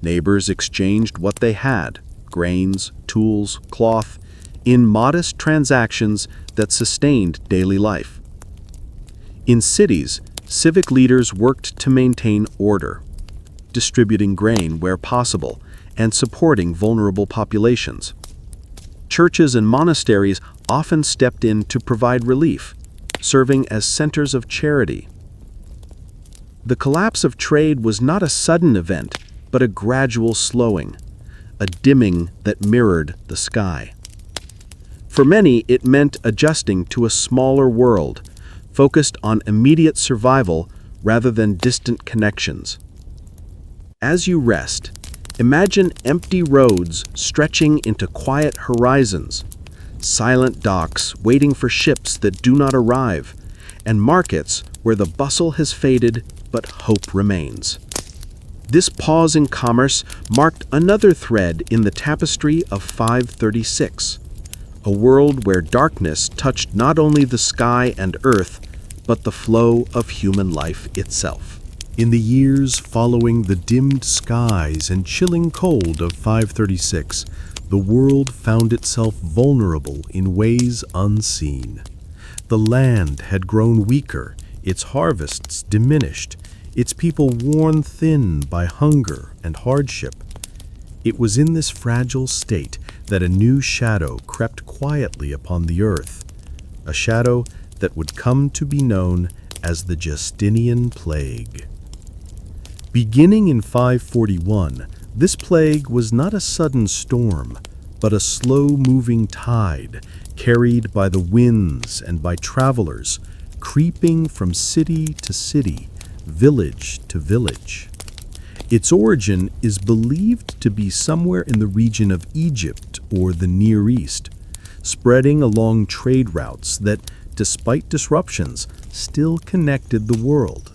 Neighbors exchanged what they had, grains, tools, cloth, in modest transactions that sustained daily life. In cities, civic leaders worked to maintain order, distributing grain where possible and supporting vulnerable populations. Churches and monasteries often stepped in to provide relief, serving as centers of charity. The collapse of trade was not a sudden event, but a gradual slowing, a dimming that mirrored the sky. For many, it meant adjusting to a smaller world, focused on immediate survival rather than distant connections. As you rest, imagine empty roads stretching into quiet horizons, silent docks waiting for ships that do not arrive, and markets where the bustle has faded but hope remains. This pause in commerce marked another thread in the tapestry of 536, a world where darkness touched not only the sky and earth, but the flow of human life itself. In the years following the dimmed skies and chilling cold of 536, the world found itself vulnerable in ways unseen. The land had grown weaker, its harvests diminished, its people worn thin by hunger and hardship. It was in this fragile state that a new shadow crept quietly upon the earth, a shadow that would come to be known as the Justinian Plague. Beginning in 541, this plague was not a sudden storm, but a slow-moving tide carried by the winds and by travelers, creeping from city to city, village to village. Its origin is believed to be somewhere in the region of Egypt or the Near East, spreading along trade routes that despite disruptions, still connected the world.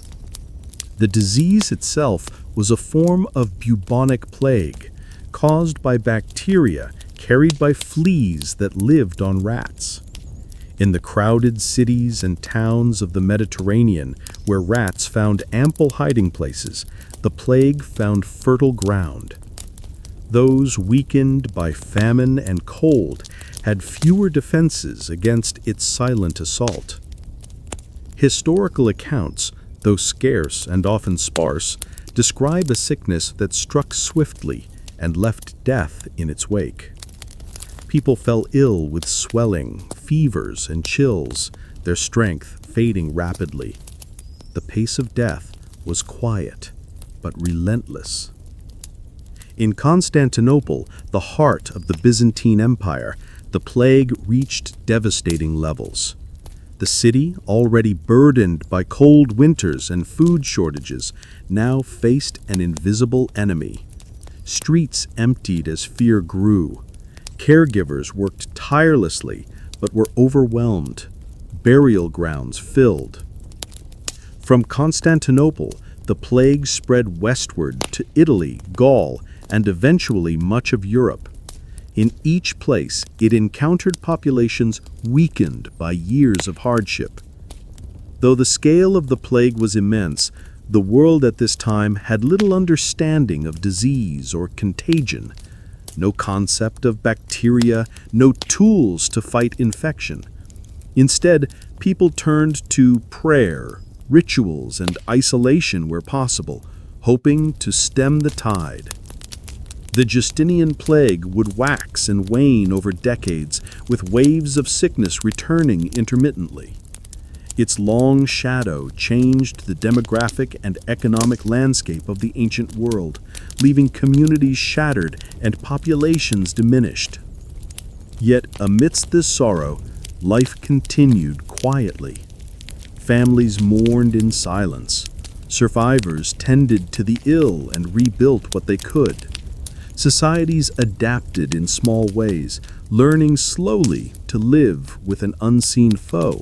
The disease itself was a form of bubonic plague, caused by bacteria carried by fleas that lived on rats. In the crowded cities and towns of the Mediterranean, where rats found ample hiding places, the plague found fertile ground. Those weakened by famine and cold had fewer defenses against its silent assault. Historical accounts, though scarce and often sparse, describe a sickness that struck swiftly and left death in its wake. People fell ill with swelling, fevers, and chills, their strength fading rapidly. The pace of death was quiet, but relentless. In Constantinople, the heart of the Byzantine Empire, the plague reached devastating levels. The city, already burdened by cold winters and food shortages, now faced an invisible enemy. Streets emptied as fear grew. Caregivers worked tirelessly, but were overwhelmed. Burial grounds filled. From Constantinople, the plague spread westward to Italy, Gaul, and eventually much of Europe. In each place, it encountered populations weakened by years of hardship. Though the scale of the plague was immense, the world at this time had little understanding of disease or contagion. No concept of bacteria, no tools to fight infection. Instead, people turned to prayer, rituals, and isolation where possible, hoping to stem the tide. The Justinian plague would wax and wane over decades, with waves of sickness returning intermittently. Its long shadow changed the demographic and economic landscape of the ancient world, leaving communities shattered and populations diminished. Yet amidst this sorrow, life continued quietly. Families mourned in silence. Survivors tended to the ill and rebuilt what they could. Societies adapted in small ways, learning slowly to live with an unseen foe.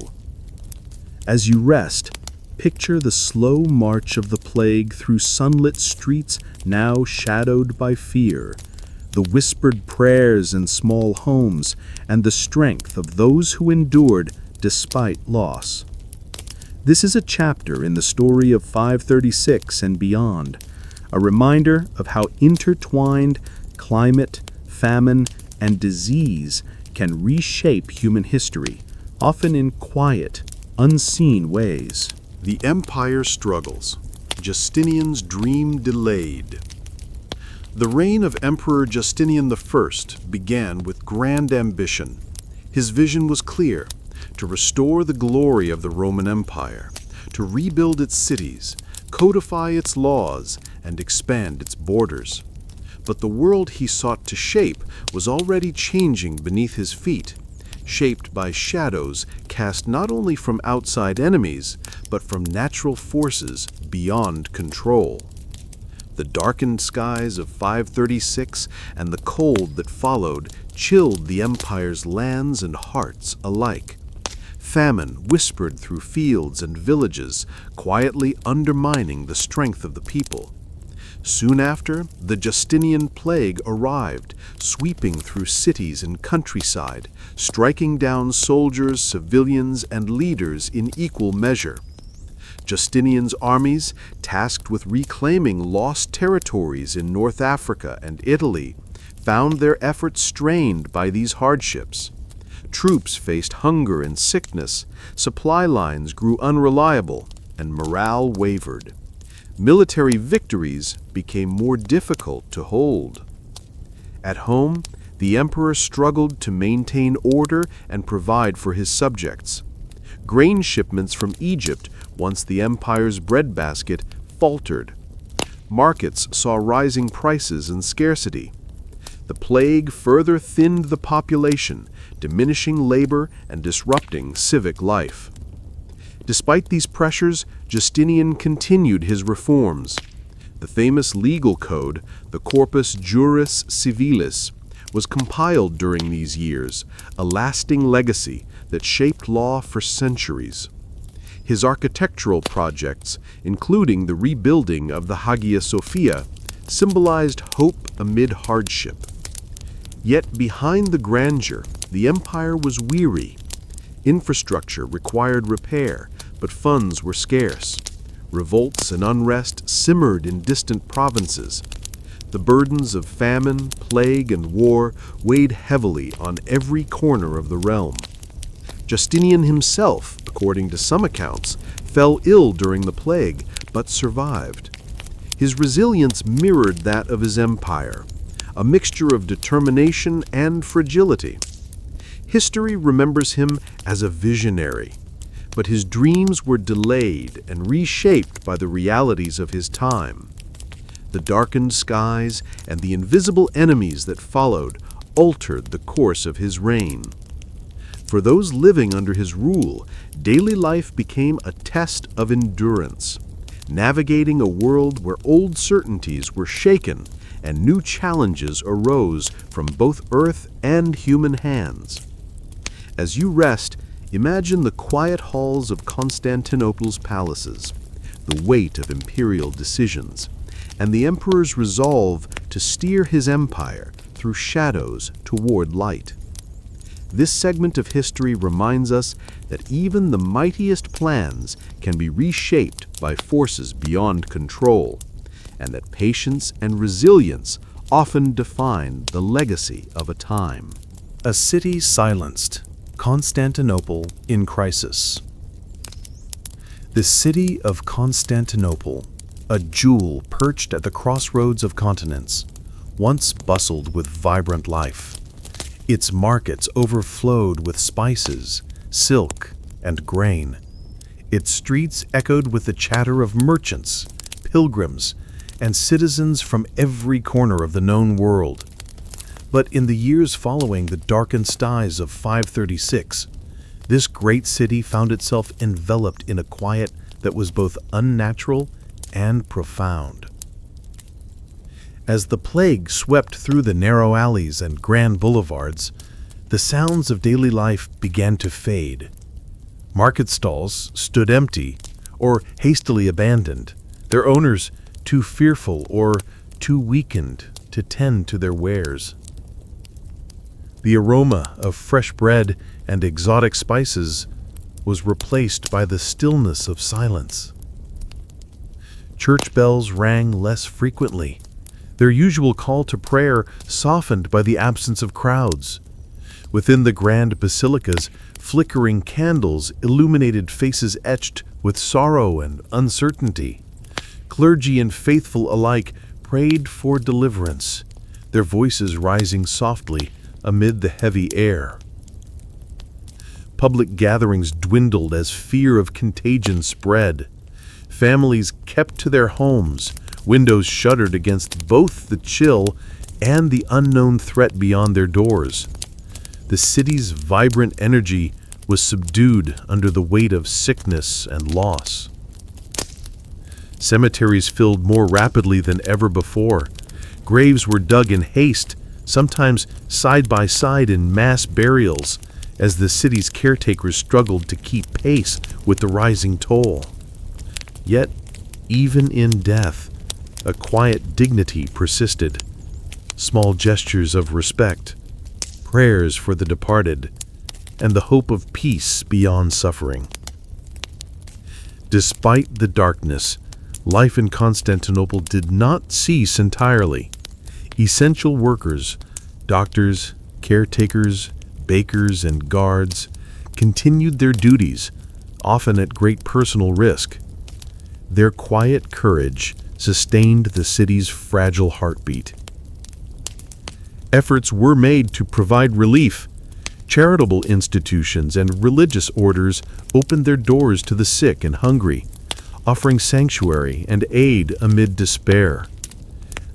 As you rest, picture the slow march of the plague through sunlit streets now shadowed by fear, the whispered prayers in small homes, and the strength of those who endured despite loss. This is a chapter in the story of 536 and beyond, a reminder of how intertwined climate, famine, and disease can reshape human history, often in quiet, unseen ways. The empire struggles. Justinian's dream delayed. The reign of Emperor Justinian I began with grand ambition. His vision was clear: to restore the glory of the Roman Empire, to rebuild its cities, codify its laws, and expand its borders. But the world he sought to shape was already changing beneath his feet, shaped by shadows cast not only from outside enemies, but from natural forces beyond control. The darkened skies of 536 and the cold that followed chilled the empire's lands and hearts alike. Famine whispered through fields and villages, quietly undermining the strength of the people. Soon after, the Justinian plague arrived, sweeping through cities and countryside, striking down soldiers, civilians, and leaders in equal measure. Justinian's armies, tasked with reclaiming lost territories in North Africa and Italy, found their efforts strained by these hardships. Troops faced hunger and sickness, supply lines grew unreliable, and morale wavered. Military victories became more difficult to hold. At home, the emperor struggled to maintain order and provide for his subjects. Grain shipments from Egypt, once the empire's breadbasket, faltered. Markets saw rising prices and scarcity. The plague further thinned the population, diminishing labor and disrupting civic life. Despite these pressures, Justinian continued his reforms. The famous legal code, the Corpus Juris Civilis, was compiled during these years, a lasting legacy that shaped law for centuries. His architectural projects, including the rebuilding of the Hagia Sophia, symbolized hope amid hardship. Yet behind the grandeur, the empire was weary. Infrastructure required repair, but funds were scarce. Revolts and unrest simmered in distant provinces. The burdens of famine, plague, and war weighed heavily on every corner of the realm. Justinian himself, according to some accounts, fell ill during the plague, but survived. His resilience mirrored that of his empire, a mixture of determination and fragility. History remembers him as a visionary, but his dreams were delayed and reshaped by the realities of his time. The darkened skies and the invisible enemies that followed altered the course of his reign. For those living under his rule, daily life became a test of endurance, navigating a world where old certainties were shaken and new challenges arose from both earth and human hands. As you rest, imagine the quiet halls of Constantinople's palaces, the weight of imperial decisions, and the emperor's resolve to steer his empire through shadows toward light. This segment of history reminds us that even the mightiest plans can be reshaped by forces beyond control, and that patience and resilience often define the legacy of a time. A city silenced. Constantinople in crisis. The city of Constantinople, a jewel perched at the crossroads of continents, once bustled with vibrant life. Its markets overflowed with spices, silk, and grain. Its streets echoed with the chatter of merchants, pilgrims, and citizens from every corner of the known world. But in the years following the darkened skies of 536, this great city found itself enveloped in a quiet that was both unnatural and profound. As the plague swept through the narrow alleys and grand boulevards, the sounds of daily life began to fade. Market stalls stood empty or hastily abandoned, their owners too fearful or too weakened to tend to their wares. The aroma of fresh bread and exotic spices was replaced by the stillness of silence. Church bells rang less frequently, their usual call to prayer softened by the absence of crowds. Within the grand basilicas, flickering candles illuminated faces etched with sorrow and uncertainty. Clergy and faithful alike prayed for deliverance, their voices rising softly amid the heavy air. Public gatherings dwindled as fear of contagion spread. Families kept to their homes, windows shuttered against both the chill and the unknown threat beyond their doors. The city's vibrant energy was subdued under the weight of sickness and loss. Cemeteries filled more rapidly than ever before. Graves were dug in haste, sometimes side by side in mass burials, as the city's caretakers struggled to keep pace with the rising toll. Yet, even in death, a quiet dignity persisted. Small gestures of respect, prayers for the departed, and the hope of peace beyond suffering. Despite the darkness, life in Constantinople did not cease entirely. Essential workers, doctors, caretakers, bakers, and guards continued their duties, often at great personal risk. Their quiet courage sustained the city's fragile heartbeat. Efforts were made to provide relief. Charitable institutions and religious orders opened their doors to the sick and hungry, offering sanctuary and aid amid despair.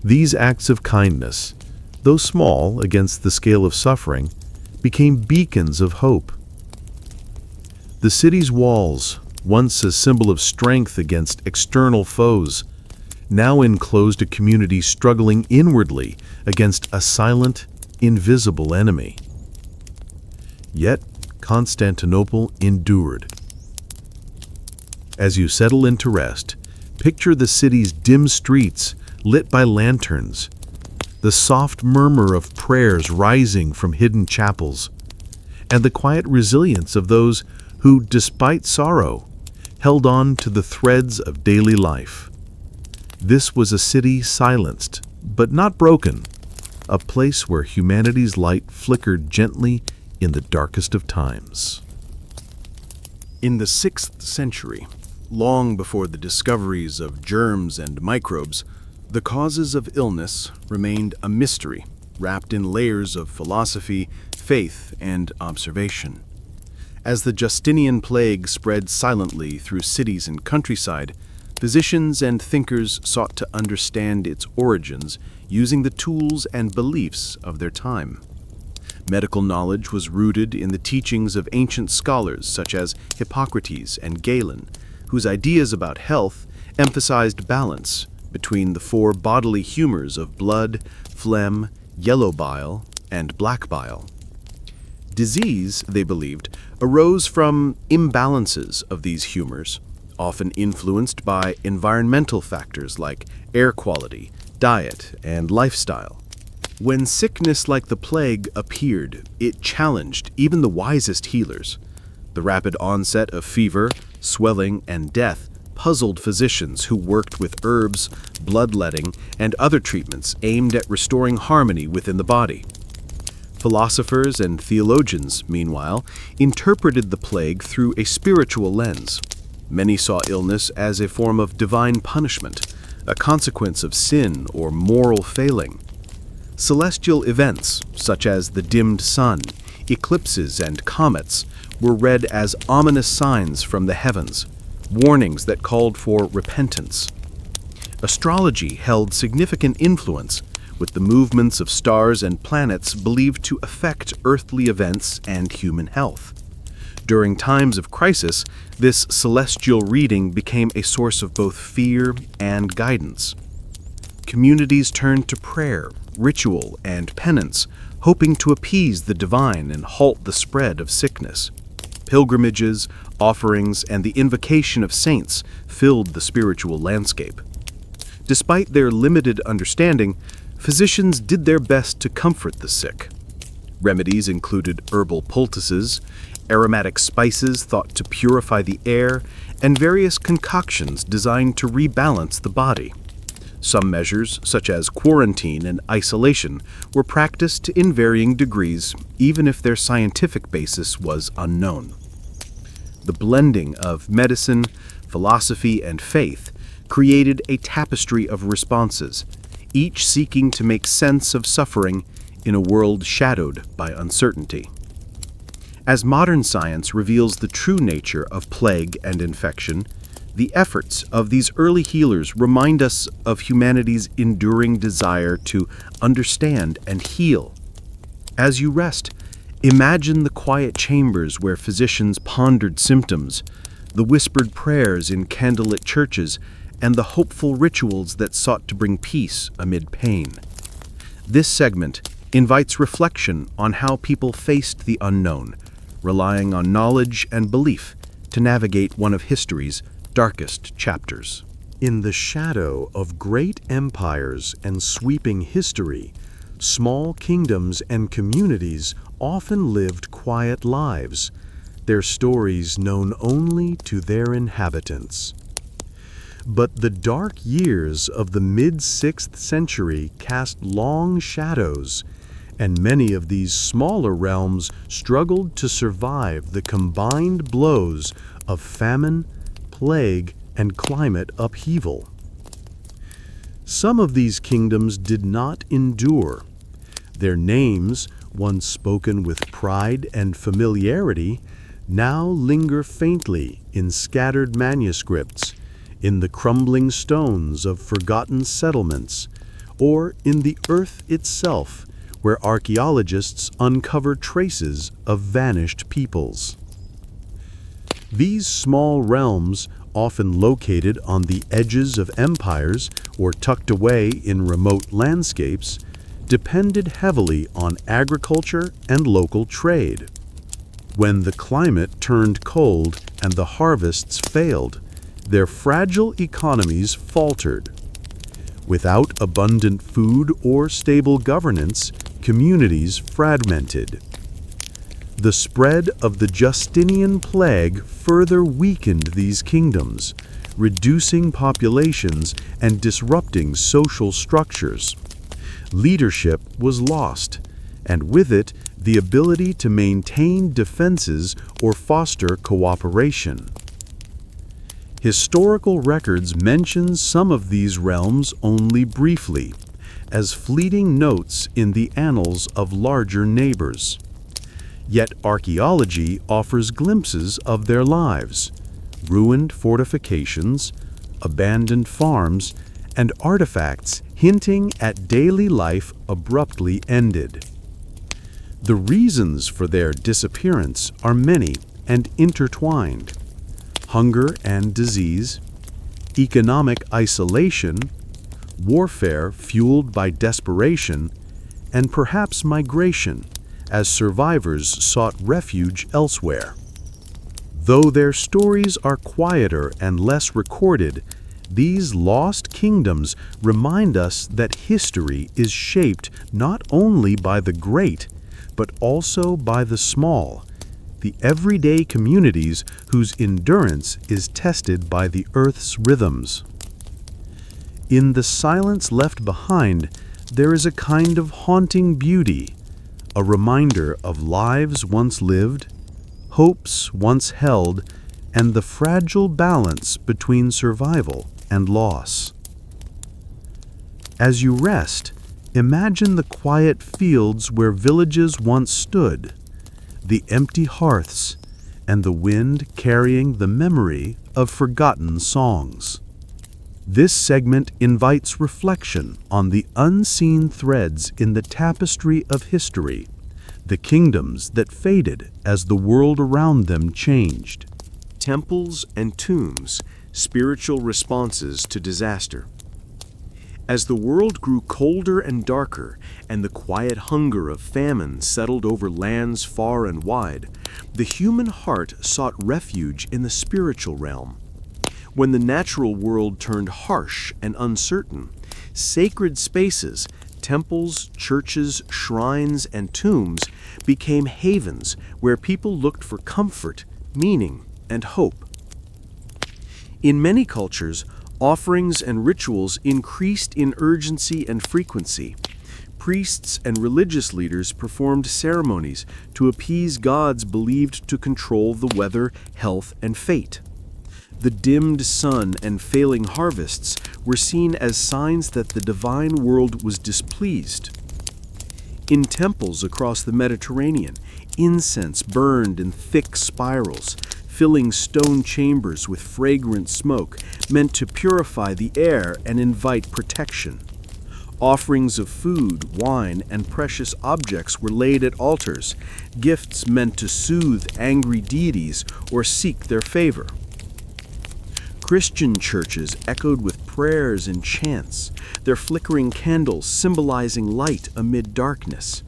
These acts of kindness, though small against the scale of suffering, became beacons of hope. The city's walls, once a symbol of strength against external foes, now enclosed a community struggling inwardly against a silent invisible enemy. Yet, Constantinople endured. As you settle into rest, picture the city's dim streets lit by lanterns, the soft murmur of prayers rising from hidden chapels, and the quiet resilience of those who, despite sorrow, held on to the threads of daily life. This was a city silenced, but not broken, a place where humanity's light flickered gently in the darkest of times. In the 6th century, long before the discoveries of germs and microbes, the causes of illness remained a mystery, wrapped in layers of philosophy, faith, and observation. As the Justinian plague spread silently through cities and countryside, physicians and thinkers sought to understand its origins using the tools and beliefs of their time. Medical knowledge was rooted in the teachings of ancient scholars such as Hippocrates and Galen, whose ideas about health emphasized balance between the 4 bodily humors of blood, phlegm, yellow bile, and black bile. Disease, they believed, arose from imbalances of these humors, often influenced by environmental factors like air quality, diet, and lifestyle. When sickness like the plague appeared, it challenged even the wisest healers. The rapid onset of fever, swelling, and death puzzled physicians who worked with herbs, bloodletting, and other treatments aimed at restoring harmony within the body. Philosophers and theologians, meanwhile, interpreted the plague through a spiritual lens. Many saw illness as a form of divine punishment, a consequence of sin or moral failing. Celestial events, such as the dimmed sun, eclipses, and comets, were read as ominous signs from the heavens, warnings that called for repentance. Astrology held significant influence, with the movements of stars and planets believed to affect earthly events and human health. During times of crisis, this celestial reading became a source of both fear and guidance. Communities turned to prayer, ritual, and penance, hoping to appease the divine and halt the spread of sickness. Pilgrimages, offerings, and the invocation of saints filled the spiritual landscape. Despite their limited understanding, physicians did their best to comfort the sick. Remedies included herbal poultices, aromatic spices thought to purify the air, and various concoctions designed to rebalance the body. Some measures, such as quarantine and isolation, were practiced in varying degrees, even if their scientific basis was unknown. The blending of medicine, philosophy, and faith created a tapestry of responses, each seeking to make sense of suffering in a world shadowed by uncertainty. As modern science reveals the true nature of plague and infection, the efforts of these early healers remind us of humanity's enduring desire to understand and heal. As you rest, imagine the quiet chambers where physicians pondered symptoms, the whispered prayers in candlelit churches, and the hopeful rituals that sought to bring peace amid pain. This segment invites reflection on how people faced the unknown, relying on knowledge and belief to navigate one of history's darkest chapters. In the shadow of great empires and sweeping history, small kingdoms and communities often lived quiet lives, their stories known only to their inhabitants. But the dark years of the mid-6th century cast long shadows, and many of these smaller realms struggled to survive the combined blows of famine, plague, and climate upheaval. Some of these kingdoms did not endure. Their names, once spoken with pride and familiarity, now linger faintly in scattered manuscripts, in the crumbling stones of forgotten settlements, or in the earth itself, where archaeologists uncover traces of vanished peoples. These small realms, often located on the edges of empires or tucked away in remote landscapes, depended heavily on agriculture and local trade. When the climate turned cold and the harvests failed, their fragile economies faltered. Without abundant food or stable governance, communities fragmented. The spread of the Justinian plague further weakened these kingdoms, reducing populations and disrupting social structures. Leadership was lost, and with it, the ability to maintain defenses or foster cooperation. Historical records mention some of these realms only briefly, as fleeting notes in the annals of larger neighbors. Yet archaeology offers glimpses of their lives: ruined fortifications, abandoned farms, and artifacts hinting at daily life abruptly ended. The reasons for their disappearance are many and intertwined: hunger and disease, economic isolation, warfare fueled by desperation, and perhaps migration, as survivors sought refuge elsewhere. Though their stories are quieter and less recorded, these lost kingdoms remind us that history is shaped not only by the great, but also by the small, the everyday communities whose endurance is tested by the earth's rhythms. In the silence left behind, there is a kind of haunting beauty, a reminder of lives once lived, hopes once held, and the fragile balance between survival and loss. As you rest, imagine the quiet fields where villages once stood, the empty hearths, and the wind carrying the memory of forgotten songs. This segment invites reflection on the unseen threads in the tapestry of history, the kingdoms that faded as the world around them changed. Temples and tombs, spiritual responses to disaster. As the world grew colder and darker, and the quiet hunger of famine settled over lands far and wide, the human heart sought refuge in the spiritual realm. When the natural world turned harsh and uncertain, sacred spaces, temples, churches, shrines, and tombs became havens where people looked for comfort, meaning, and hope. In many cultures, offerings and rituals increased in urgency and frequency. Priests and religious leaders performed ceremonies to appease gods believed to control the weather, health, and fate. The dimmed sun and failing harvests were seen as signs that the divine world was displeased. In temples across the Mediterranean, incense burned in thick spirals, filling stone chambers with fragrant smoke meant to purify the air and invite protection. Offerings of food, wine, and precious objects were laid at altars, gifts meant to soothe angry deities or seek their favor. Christian churches echoed with prayers and chants, their flickering candles symbolizing light amid darkness.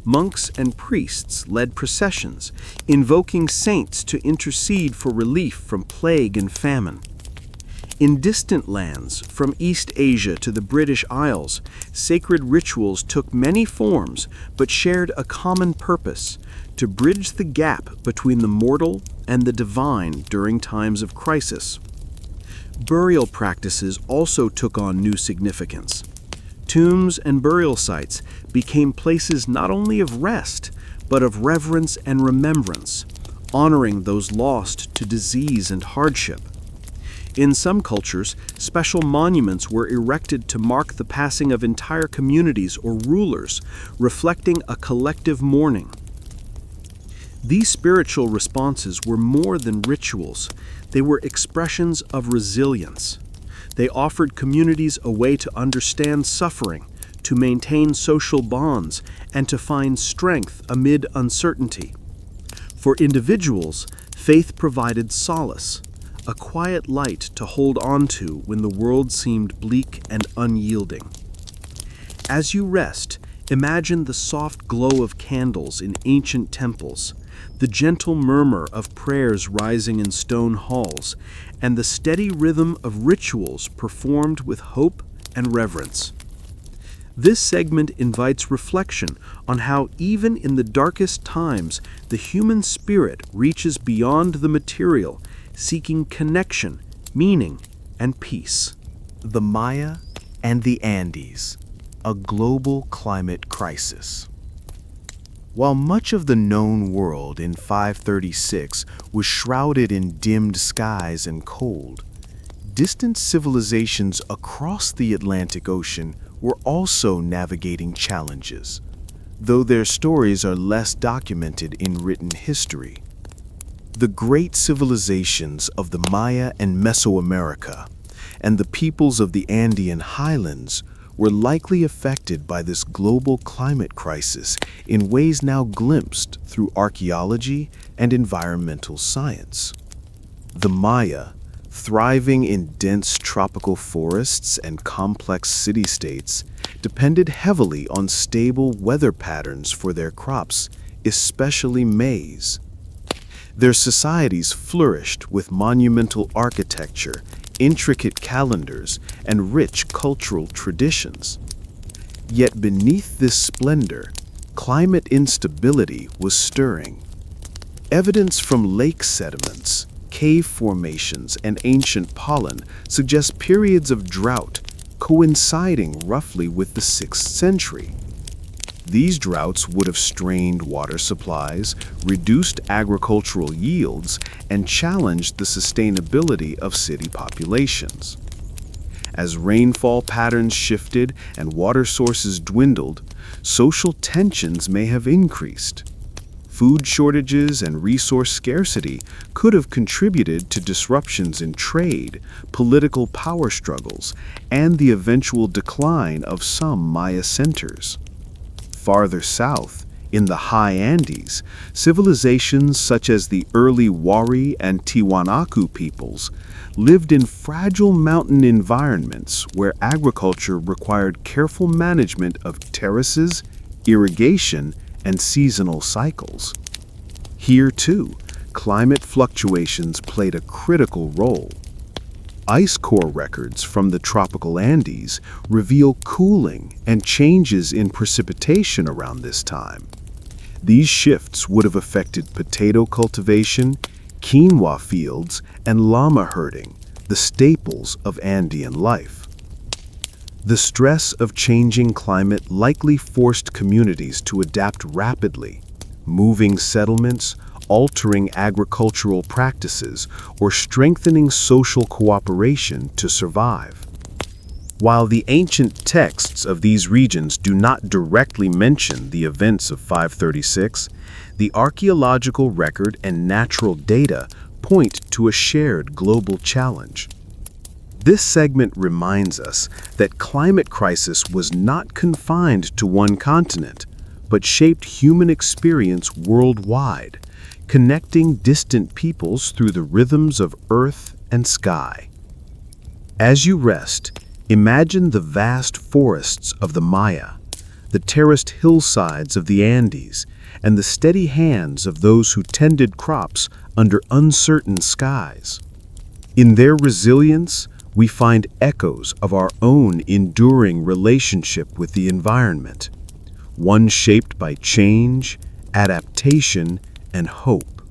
Monks and priests led processions, invoking saints to intercede for relief from plague and famine. In distant lands, from East Asia to the British Isles, sacred rituals took many forms but shared a common purpose: to bridge the gap between the mortal and the divine during times of crisis. Burial practices also took on new significance. Tombs and burial sites became places not only of rest, but of reverence and remembrance, honoring those lost to disease and hardship. In some cultures, special monuments were erected to mark the passing of entire communities or rulers, reflecting a collective mourning. These spiritual responses were more than rituals. They were expressions of resilience. They offered communities a way to understand suffering, to maintain social bonds, and to find strength amid uncertainty. For individuals, faith provided solace, a quiet light to hold on to when the world seemed bleak and unyielding. As you rest, Imagine the soft glow of candles in ancient temples, the gentle murmur of prayers rising in stone halls, and the steady rhythm of rituals performed with hope and reverence. This segment invites reflection on how even in the darkest times, the human spirit reaches beyond the material, seeking connection, meaning, and peace. The Maya and the Andes, a global climate crisis. While much of the known world in 536 was shrouded in dimmed skies and cold, distant civilizations across the Atlantic Ocean were also navigating challenges, though their stories are less documented in written history. The great civilizations of the Maya and Mesoamerica and the peoples of the Andean highlands were likely affected by this global climate crisis in ways now glimpsed through archaeology and environmental science. The Maya, thriving in dense tropical forests and complex city-states, depended heavily on stable weather patterns for their crops, especially maize. Their societies flourished with monumental architecture, intricate calendars, and rich cultural traditions. Yet beneath this splendor, climate instability was stirring. Evidence from lake sediments, cave formations, and ancient pollen suggest periods of drought coinciding roughly with the 6th century. These droughts would have strained water supplies, reduced agricultural yields, and challenged the sustainability of city populations. As rainfall patterns shifted and water sources dwindled, social tensions may have increased. Food shortages and resource scarcity could have contributed to disruptions in trade, political power struggles, and the eventual decline of some Maya centers. Farther south, in the high Andes, civilizations such as the early Wari and Tiwanaku peoples lived in fragile mountain environments where agriculture required careful management of terraces, irrigation, and seasonal cycles. Here, too, climate fluctuations played a critical role. Ice core records from the tropical Andes reveal cooling and changes in precipitation around this time. These shifts would have affected potato cultivation, quinoa fields, and llama herding, the staples of Andean life. The stress of changing climate likely forced communities to adapt rapidly, moving settlements, altering agricultural practices, or strengthening social cooperation to survive. While the ancient texts of these regions do not directly mention the events of 536, the archaeological record and natural data point to a shared global challenge. This segment reminds us that climate crisis was not confined to one continent, but shaped human experience worldwide, connecting distant peoples through the rhythms of earth and sky. As you rest, imagine the vast forests of the Maya, the terraced hillsides of the Andes, and the steady hands of those who tended crops under uncertain skies. In their resilience, we find echoes of our own enduring relationship with the environment, one shaped by change, adaptation, and hope.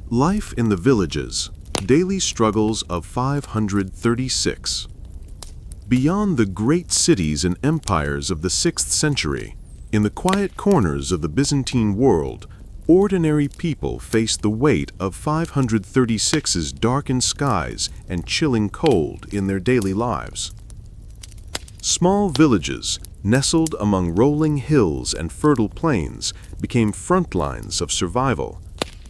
Life in the villages, daily struggles of 536. Beyond the great cities and empires of the 6th century, in the quiet corners of the Byzantine world, ordinary people faced the weight of 536's darkened skies and chilling cold in their daily lives. Small villages, nestled among rolling hills and fertile plains, became front lines of survival,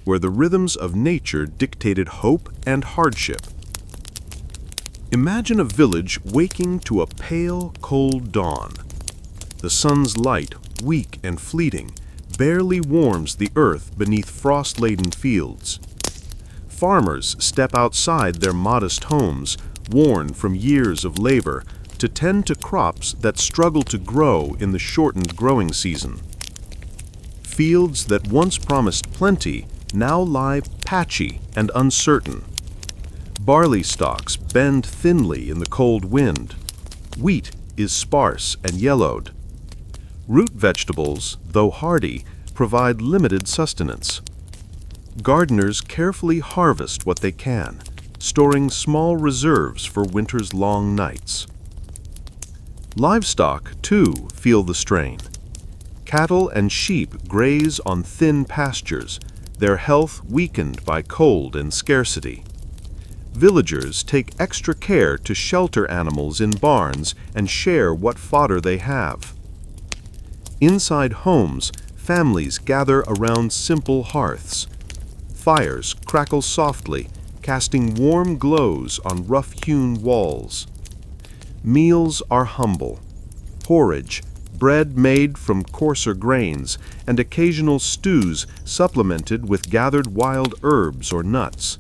where the rhythms of nature dictated hope and hardship. Imagine a village waking to a pale, cold dawn. The sun's light, weak and fleeting, barely warms the earth beneath frost-laden fields. Farmers step outside their modest homes, worn from years of labor, to tend to crops that struggle to grow in the shortened growing season. Fields that once promised plenty now lie patchy and uncertain. Barley stalks bend thinly in the cold wind. Wheat is sparse and yellowed. Root vegetables, though hardy, provide limited sustenance. Gardeners carefully harvest what they can, storing small reserves for winter's long nights. Livestock, too, feel the strain. Cattle and sheep graze on thin pastures, their health weakened by cold and scarcity. Villagers take extra care to shelter animals in barns and share what fodder they have. Inside homes, families gather around simple hearths. Fires crackle softly, casting warm glows on rough-hewn walls. Meals are humble. Porridge, bread made from coarser grains, and occasional stews supplemented with gathered wild herbs or nuts.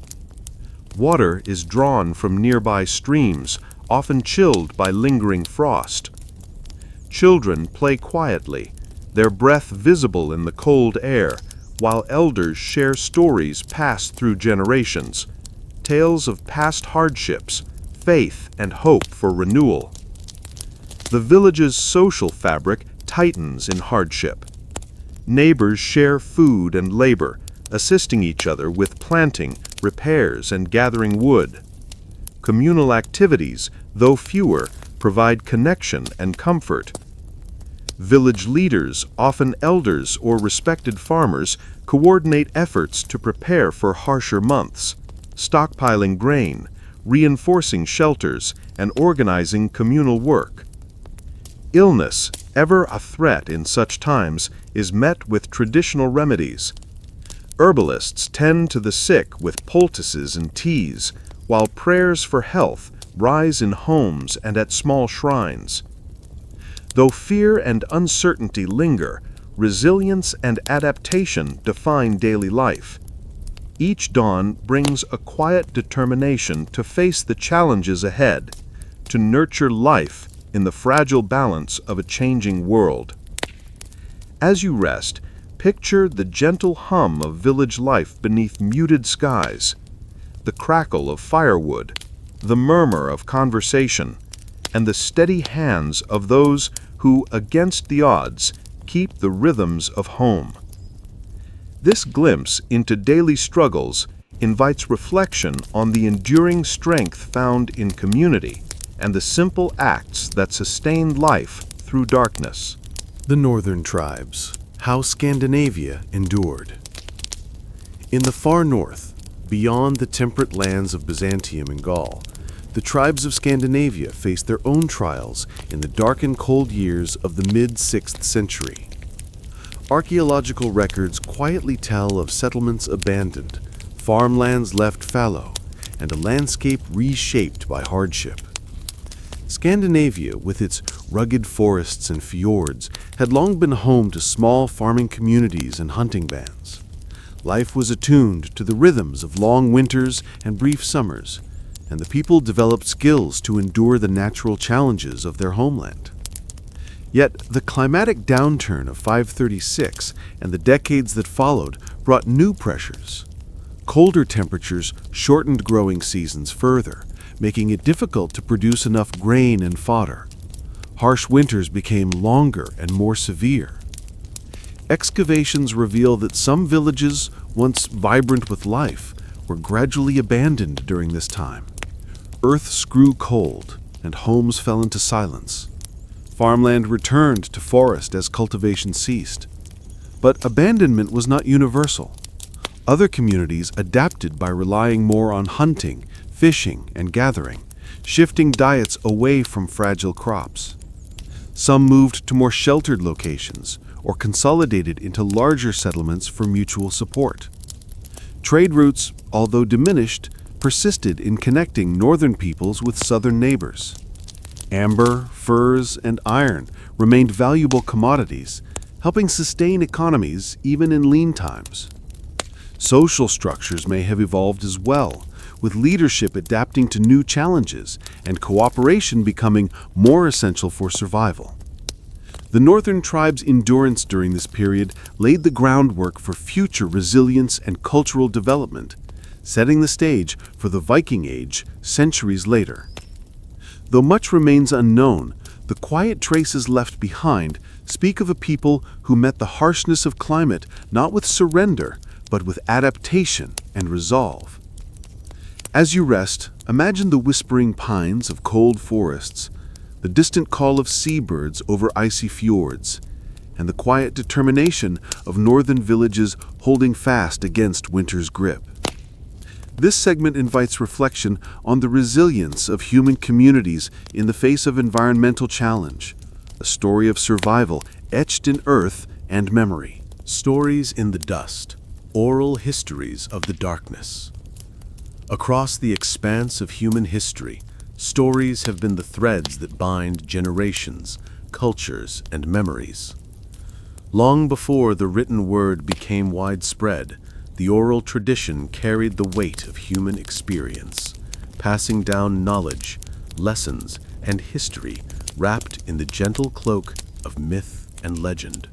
Water is drawn from nearby streams, often chilled by lingering frost. Children play quietly, their breath visible in the cold air, while elders share stories passed through generations, tales of past hardships, faith, and hope for renewal. The village's social fabric tightens in hardship. Neighbors share food and labor, assisting each other with planting, repairs, and gathering wood. Communal activities, though fewer, provide connection and comfort. Village leaders, often elders or respected farmers, coordinate efforts to prepare for harsher months, stockpiling grain, reinforcing shelters, and organizing communal work. Illness, ever a threat in such times, is met with traditional remedies. Herbalists tend to the sick with poultices and teas, while prayers for health rise in homes and at small shrines. Though fear and uncertainty linger, resilience and adaptation define daily life. Each dawn brings a quiet determination to face the challenges ahead, to nurture life in the fragile balance of a changing world. As you rest, picture the gentle hum of village life beneath muted skies, the crackle of firewood, the murmur of conversation, and the steady hands of those who, against the odds, keep the rhythms of home. This glimpse into daily struggles invites reflection on the enduring strength found in community and the simple acts that sustain life through darkness. The Northern Tribes, how Scandinavia endured. In the far north, beyond the temperate lands of Byzantium and Gaul, the tribes of Scandinavia faced their own trials in the dark and cold years of the mid-6th century. Archaeological records quietly tell of settlements abandoned, farmlands left fallow, and a landscape reshaped by hardship. Scandinavia, with its rugged forests and fjords, had long been home to small farming communities and hunting bands. Life was attuned to the rhythms of long winters and brief summers, and the people developed skills to endure the natural challenges of their homeland. Yet the climatic downturn of 536 and the decades that followed brought new pressures. Colder temperatures shortened growing seasons further, making it difficult to produce enough grain and fodder. Harsh winters became longer and more severe. Excavations reveal that some villages, once vibrant with life, were gradually abandoned during this time. Earths grew cold, and homes fell into silence. Farmland returned to forest as cultivation ceased. But abandonment was not universal. Other communities adapted by relying more on hunting, fishing, and gathering, shifting diets away from fragile crops. Some moved to more sheltered locations or consolidated into larger settlements for mutual support. Trade routes, although diminished, persisted in connecting northern peoples with southern neighbors. Amber, furs, and iron remained valuable commodities, helping sustain economies even in lean times. Social structures may have evolved as well, with leadership adapting to new challenges and cooperation becoming more essential for survival. The northern tribes' endurance during this period laid the groundwork for future resilience and cultural development, setting the stage for the Viking Age centuries later. Though much remains unknown, the quiet traces left behind speak of a people who met the harshness of climate not with surrender, but with adaptation and resolve. As you rest, imagine the whispering pines of cold forests, the distant call of seabirds over icy fjords, and the quiet determination of northern villages holding fast against winter's grip. This segment invites reflection on the resilience of human communities in the face of environmental challenge, a story of survival etched in earth and memory. Stories in the dust, oral histories of the darkness. Across the expanse of human history, stories have been the threads that bind generations, cultures, and memories. Long before the written word became widespread, the oral tradition carried the weight of human experience, passing down knowledge, lessons, and history wrapped in the gentle cloak of myth and legend.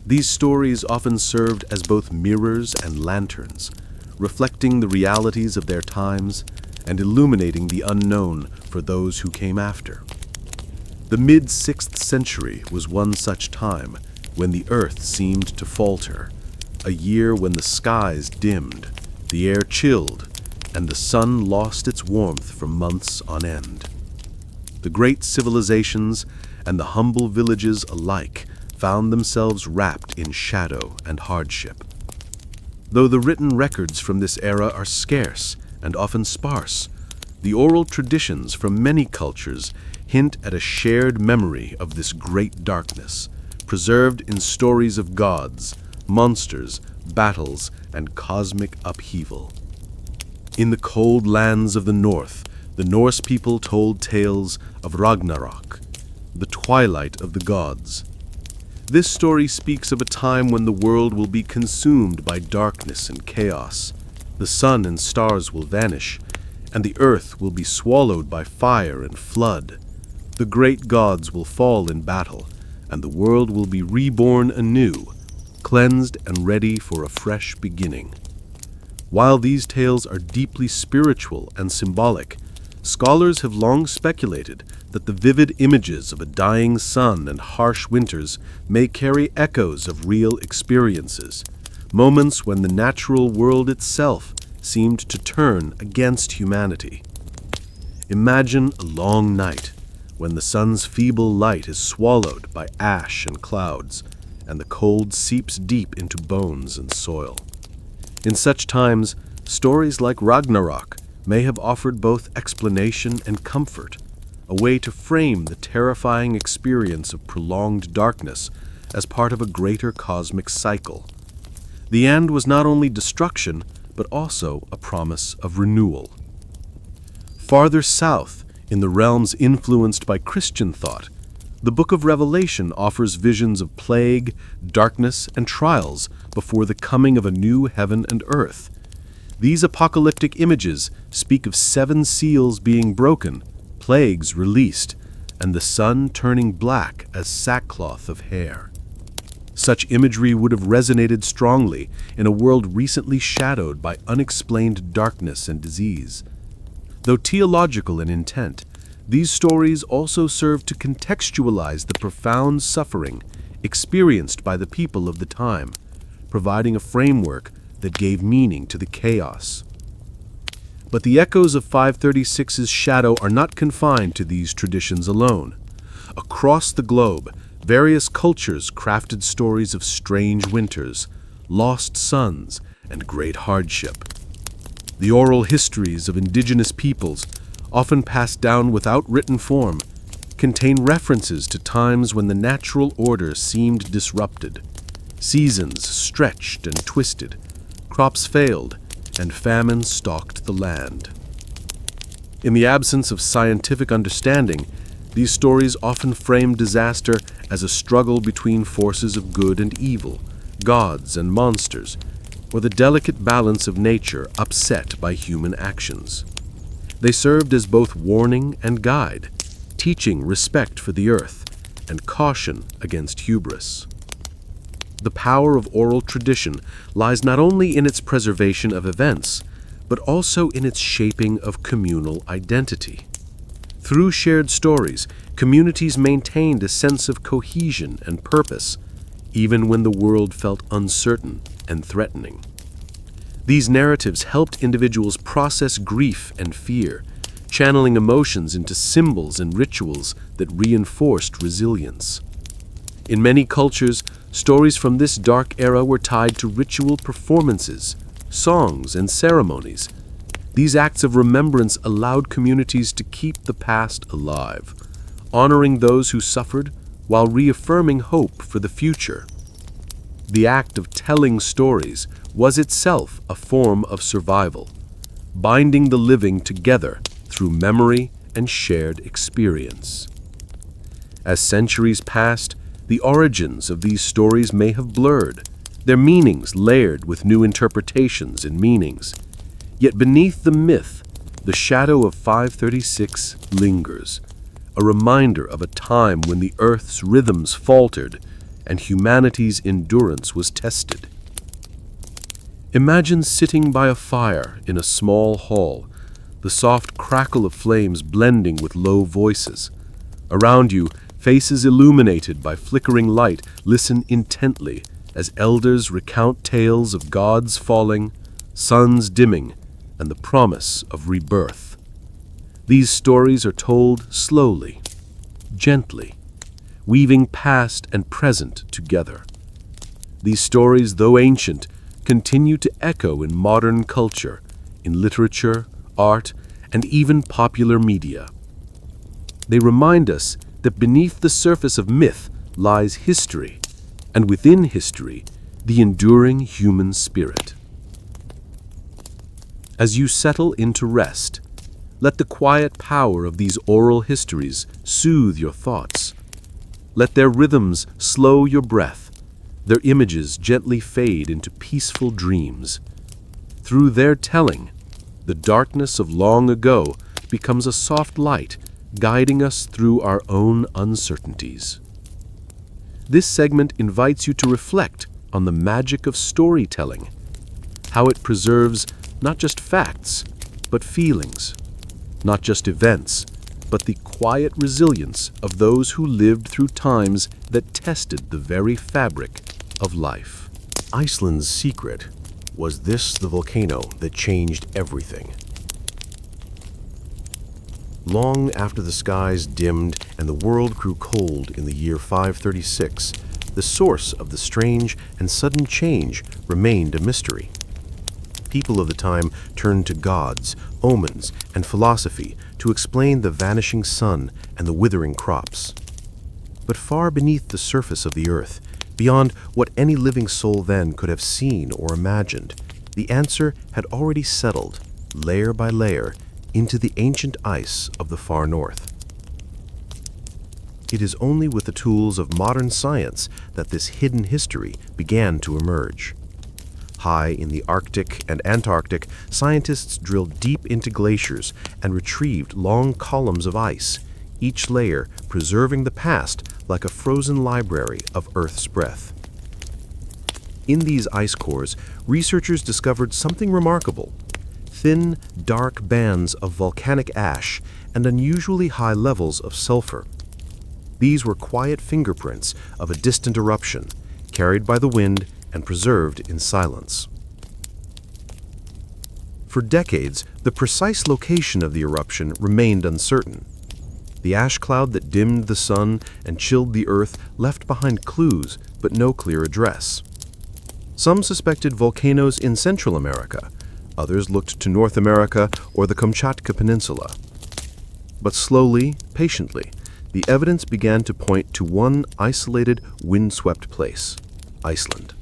These stories often served as both mirrors and lanterns, reflecting the realities of their times and illuminating the unknown for those who came after. The mid-6th century was one such time when the earth seemed to falter, a year when the skies dimmed, the air chilled, and the sun lost its warmth for months on end. The great civilizations and the humble villages alike found themselves wrapped in shadow and hardship. Though the written records from this era are scarce and often sparse, the oral traditions from many cultures hint at a shared memory of this great darkness, preserved in stories of gods, monsters, battles, and cosmic upheaval. In the cold lands of the north, the Norse people told tales of Ragnarok, the twilight of the gods. This story speaks of a time when the world will be consumed by darkness and chaos. The sun and stars will vanish, and the earth will be swallowed by fire and flood. The great gods will fall in battle, and the world will be reborn anew, cleansed and ready for a fresh beginning. While these tales are deeply spiritual and symbolic, scholars have long speculated that the vivid images of a dying sun and harsh winters may carry echoes of real experiences, moments when the natural world itself seemed to turn against humanity. Imagine a long night when the sun's feeble light is swallowed by ash and clouds, and the cold seeps deep into bones and soil. In such times, stories like Ragnarok may have offered both explanation and comfort, a way to frame the terrifying experience of prolonged darkness as part of a greater cosmic cycle. The end was not only destruction, but also a promise of renewal. Farther south, in the realms influenced by Christian thought, the Book of Revelation offers visions of plague, darkness, and trials before the coming of a new heaven and earth. These apocalyptic images speak of 7 seals being broken, plagues released, and the sun turning black as sackcloth of hair. Such imagery would have resonated strongly in a world recently shadowed by unexplained darkness and disease. Though theological in intent, these stories also serve to contextualize the profound suffering experienced by the people of the time, providing a framework that gave meaning to the chaos. But the echoes of 536's shadow are not confined to these traditions alone. Across the globe, various cultures crafted stories of strange winters, lost suns, and great hardship. The oral histories of indigenous peoples, often passed down without written form, contain references to times when the natural order seemed disrupted. Seasons stretched and twisted, crops failed, and famine stalked the land. In the absence of scientific understanding, these stories often frame disaster as a struggle between forces of good and evil, gods and monsters, or the delicate balance of nature upset by human actions. They served as both warning and guide, teaching respect for the earth and caution against hubris. The power of oral tradition lies not only in its preservation of events, but also in its shaping of communal identity. Through shared stories, communities maintained a sense of cohesion and purpose, even when the world felt uncertain and threatening. These narratives helped individuals process grief and fear, channeling emotions into symbols and rituals that reinforced resilience. In many cultures, stories from this dark era were tied to ritual performances, songs, and ceremonies. These acts of remembrance allowed communities to keep the past alive, honoring those who suffered while reaffirming hope for the future. The act of telling stories was itself a form of survival, binding the living together through memory and shared experience. As centuries passed, the origins of these stories may have blurred, their meanings layered with new interpretations and meanings. Yet beneath the myth, the shadow of 536 lingers, a reminder of a time when the earth's rhythms faltered and humanity's endurance was tested. Imagine sitting by a fire in a small hall, the soft crackle of flames blending with low voices. Around you, faces illuminated by flickering light listen intently as elders recount tales of gods falling, suns dimming, and the promise of rebirth. These stories are told slowly, gently, weaving past and present together. These stories, though ancient, continue to echo in modern culture, in literature, art, and even popular media. They remind us that beneath the surface of myth lies history, and within history, the enduring human spirit. As you settle into rest, let the quiet power of these oral histories soothe your thoughts. Let their rhythms slow your breath, their images gently fade into peaceful dreams. Through their telling, the darkness of long ago becomes a soft light, guiding us through our own uncertainties. This segment invites you to reflect on the magic of storytelling, how it preserves not just facts, but feelings, not just events, but the quiet resilience of those who lived through times that tested the very fabric of life. Iceland's secret was this: the volcano that changed everything. Long after the skies dimmed and the world grew cold in the year 536, the source of the strange and sudden change remained a mystery. People of the time turned to gods, omens, and philosophy to explain the vanishing sun and the withering crops. But far beneath the surface of the earth, beyond what any living soul then could have seen or imagined, the answer had already settled, layer by layer, into the ancient ice of the far north. It is only with the tools of modern science that this hidden history began to emerge. High in the Arctic and Antarctic, scientists drilled deep into glaciers and retrieved long columns of ice, each layer preserving the past like a frozen library of Earth's breath. In these ice cores, researchers discovered something remarkable: thin, dark bands of volcanic ash and unusually high levels of sulfur. These were quiet fingerprints of a distant eruption, carried by the wind and preserved in silence. For decades, the precise location of the eruption remained uncertain. The ash cloud that dimmed the sun and chilled the earth left behind clues, but no clear address. Some suspected volcanoes in Central America. Others looked to North America or the Kamchatka Peninsula. But slowly, patiently, the evidence began to point to one isolated, windswept place: Iceland.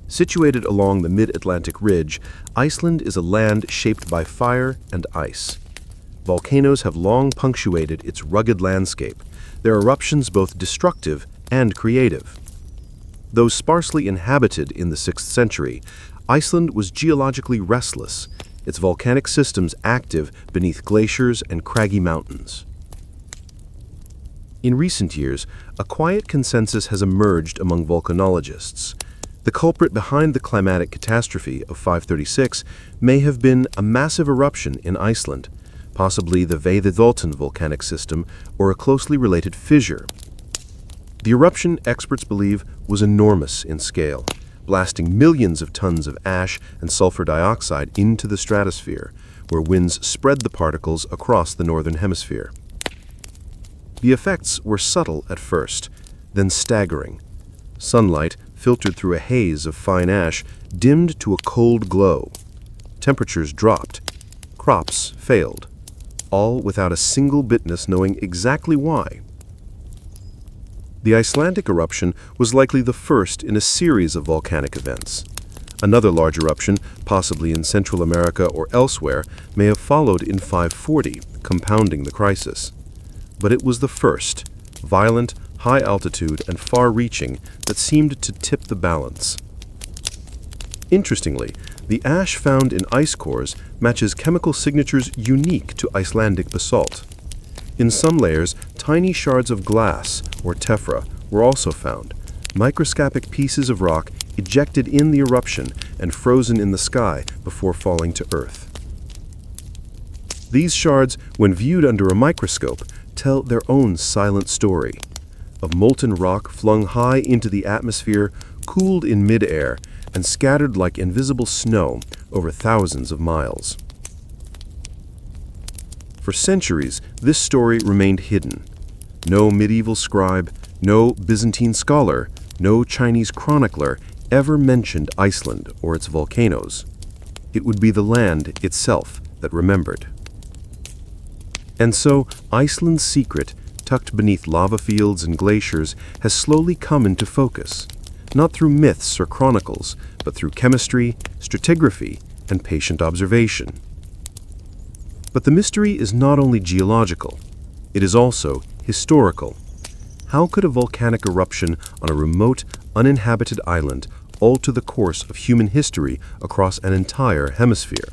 Situated along the mid-Atlantic ridge, Iceland is a land shaped by fire and ice. Volcanoes have long punctuated its rugged landscape, their eruptions both destructive and creative. Though sparsely inhabited in the 6th century, Iceland was geologically restless, its volcanic systems active beneath glaciers and craggy mountains. In recent years, a quiet consensus has emerged among volcanologists. The culprit behind the climatic catastrophe of 536 may have been a massive eruption in Iceland, possibly the Veiðivoltan volcanic system or a closely related fissure. The eruption, experts believe, was enormous in scale, blasting millions of tons of ash and sulfur dioxide into the stratosphere, where winds spread the particles across the northern hemisphere. The effects were subtle at first, then staggering. Sunlight, filtered through a haze of fine ash, dimmed to a cold glow. Temperatures dropped. Crops failed, all without a single witness knowing exactly why. The Icelandic eruption was likely the first in a series of volcanic events. Another large eruption, possibly in Central America or elsewhere, may have followed in 540, compounding the crisis. But it was the first, violent, high altitude, and far-reaching, that seemed to tip the balance. Interestingly, the ash found in ice cores matches chemical signatures unique to Icelandic basalt. In some layers, tiny shards of glass, or tephra, were also found, microscopic pieces of rock ejected in the eruption and frozen in the sky before falling to Earth. These shards, when viewed under a microscope, tell their own silent story. Of molten rock flung high into the atmosphere, cooled in mid-air, and scattered like invisible snow over thousands of miles. For centuries, this story remained hidden. No medieval scribe, no Byzantine scholar, no Chinese chronicler ever mentioned Iceland or its volcanoes. It would be the land itself that remembered. And so, Iceland's secret, tucked beneath lava fields and glaciers, has slowly come into focus, not through myths or chronicles, but through chemistry, stratigraphy, and patient observation. But the mystery is not only geological, it is also historical. How could a volcanic eruption on a remote, uninhabited island alter the course of human history across an entire hemisphere?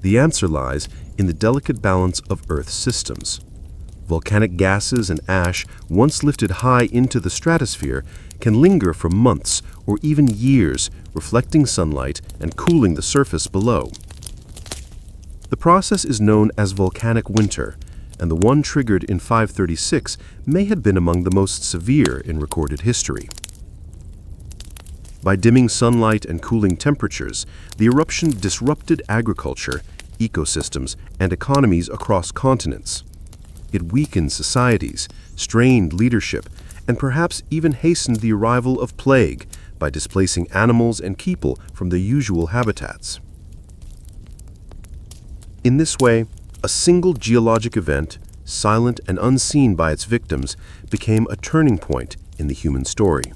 The answer lies in the delicate balance of Earth's systems. Volcanic gases and ash, once lifted high into the stratosphere, can linger for months or even years, reflecting sunlight and cooling the surface below. The process is known as volcanic winter, and the one triggered in 536 may have been among the most severe in recorded history. By dimming sunlight and cooling temperatures, the eruption disrupted agriculture, ecosystems, and economies across continents. It weakened societies, strained leadership, and perhaps even hastened the arrival of plague by displacing animals and people from their usual habitats. In this way, a single geologic event, silent and unseen by its victims, became a turning point in the human story.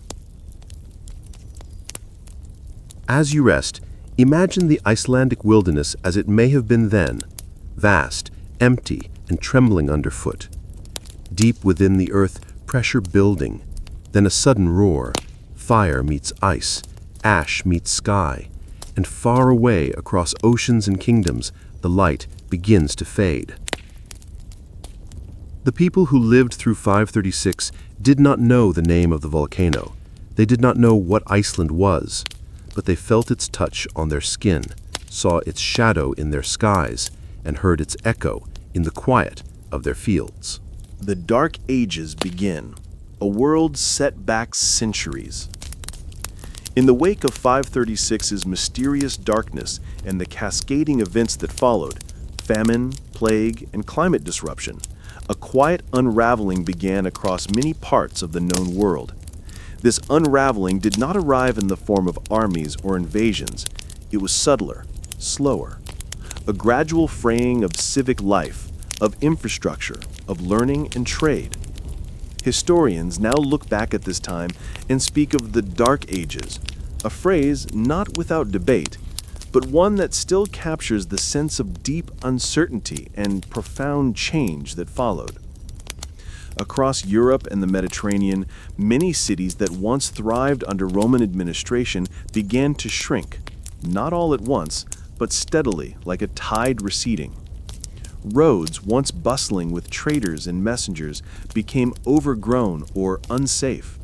As you rest, imagine the Icelandic wilderness as it may have been then, vast, empty, and trembling underfoot. Deep within the earth, pressure building, then a sudden roar, fire meets ice, ash meets sky, and far away across oceans and kingdoms, the light begins to fade. The people who lived through 536 did not know the name of the volcano. They did not know what Iceland was, but they felt its touch on their skin, saw its shadow in their skies, and heard its echo in the quiet of their fields. The Dark Ages begin, a world set back centuries. In the wake of 536's mysterious darkness and the cascading events that followed, famine, plague, and climate disruption, a quiet unraveling began across many parts of the known world. This unraveling did not arrive in the form of armies or invasions. It was subtler, slower. A gradual fraying of civic life, of infrastructure, of learning and trade. Historians now look back at this time and speak of the Dark Ages, a phrase not without debate, but one that still captures the sense of deep uncertainty and profound change that followed. Across Europe and the Mediterranean, many cities that once thrived under Roman administration began to shrink, not all at once, but steadily, like a tide receding. Roads, once bustling with traders and messengers, became overgrown or unsafe.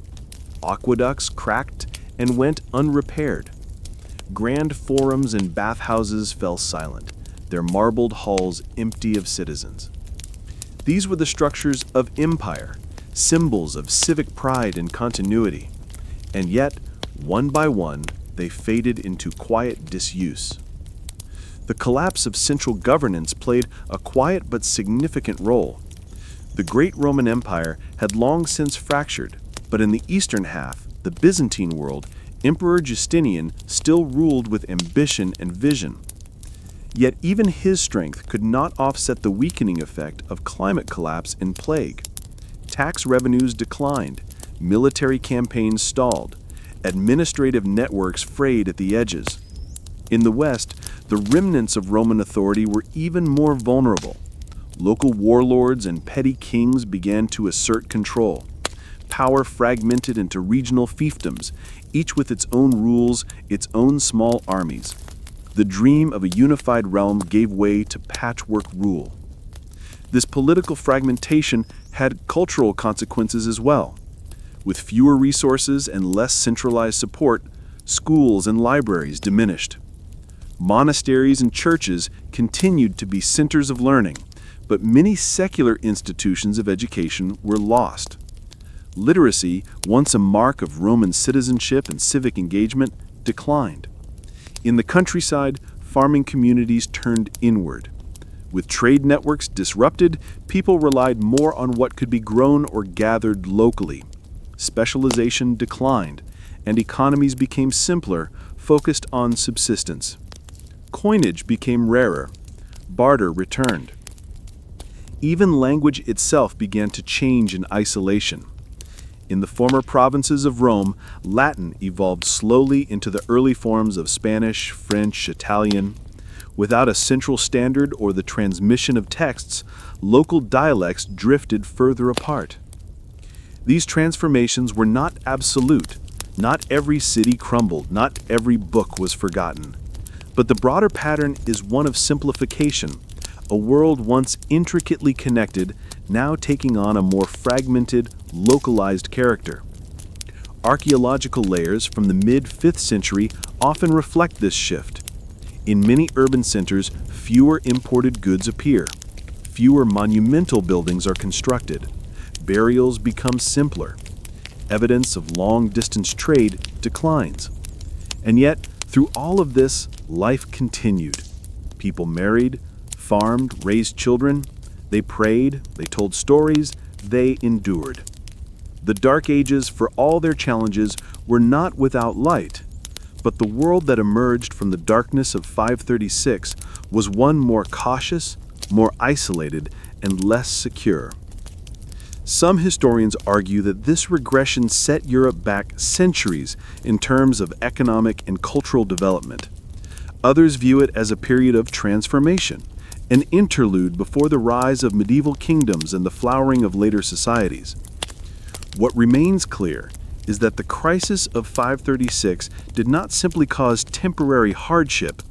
Aqueducts cracked and went unrepaired. Grand forums and bathhouses fell silent, their marbled halls empty of citizens. These were the structures of empire, symbols of civic pride and continuity. And yet, one by one, they faded into quiet disuse. The collapse of central governance played a quiet but significant role. The great Roman Empire had long since fractured, but in the eastern half, the Byzantine world, Emperor Justinian still ruled with ambition and vision. Yet even his strength could not offset the weakening effect of climate collapse and plague. Tax revenues declined, military campaigns stalled, administrative networks frayed at the edges. In the West, the remnants of Roman authority were even more vulnerable. Local warlords and petty kings began to assert control. Power fragmented into regional fiefdoms, each with its own rules, its own small armies. The dream of a unified realm gave way to patchwork rule. This political fragmentation had cultural consequences as well. With fewer resources and less centralized support, schools and libraries diminished. Monasteries and churches continued to be centers of learning, but many secular institutions of education were lost. Literacy, once a mark of Roman citizenship and civic engagement, declined. In the countryside, farming communities turned inward. With trade networks disrupted, people relied more on what could be grown or gathered locally. Specialization declined, and economies became simpler, focused on subsistence. Coinage became rarer. Barter returned. Even language itself began to change in isolation. In the former provinces of Rome, Latin evolved slowly into the early forms of Spanish, French, Italian. Without a central standard or the transmission of texts, local dialects drifted further apart. These transformations were not absolute. Not every city crumbled, not every book was forgotten. But the broader pattern is one of simplification, a world once intricately connected, now taking on a more fragmented, localized character. Archaeological layers from the mid-5th century often reflect this shift. In many urban centers, fewer imported goods appear. Fewer monumental buildings are constructed. Burials become simpler. Evidence of long-distance trade declines. And yet, through all of this, life continued. People married, farmed, raised children. They prayed, they told stories, they endured. The Dark Ages, for all their challenges, were not without light. But the world that emerged from the darkness of 536 was one more cautious, more isolated, and less secure. Some historians argue that this regression set Europe back centuries in terms of economic and cultural development. Others view it as a period of transformation, an interlude before the rise of medieval kingdoms and the flowering of later societies. What remains clear is that the crisis of 536 did not simply cause temporary hardship,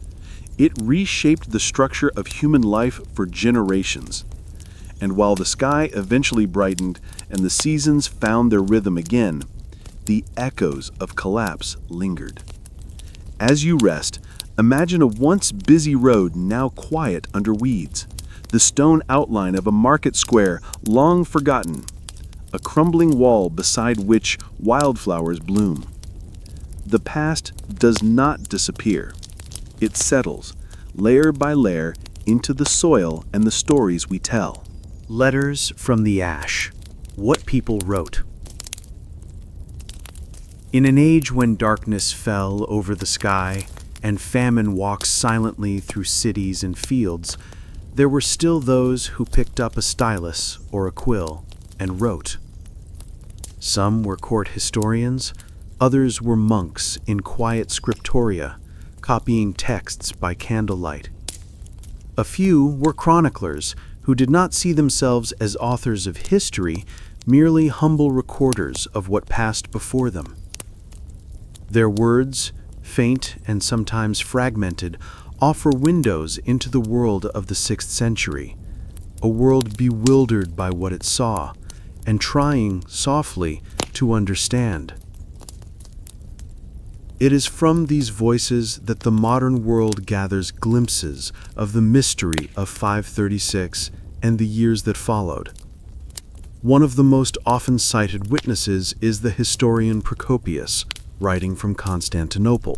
it reshaped the structure of human life for generations. And while the sky eventually brightened and the seasons found their rhythm again, the echoes of collapse lingered. As you rest, imagine a once busy road now quiet under weeds, the stone outline of a market square long forgotten, a crumbling wall beside which wildflowers bloom. The past does not disappear. It settles, layer by layer, into the soil and the stories we tell. Letters from the Ash. What people wrote. In an age when darkness fell over the sky and famine walked silently through cities and fields, there were still those who picked up a stylus or a quill and wrote. Some were court historians, others were monks in quiet scriptoria, copying texts by candlelight. A few were chroniclers who did not see themselves as authors of history, merely humble recorders of what passed before them. Their words, faint and sometimes fragmented, offer windows into the world of the 6th century, a world bewildered by what it saw, and trying, softly, to understand. It is from these voices that the modern world gathers glimpses of the mystery of 536 and the years that followed. One of the most often cited witnesses is the historian Procopius, writing from Constantinople.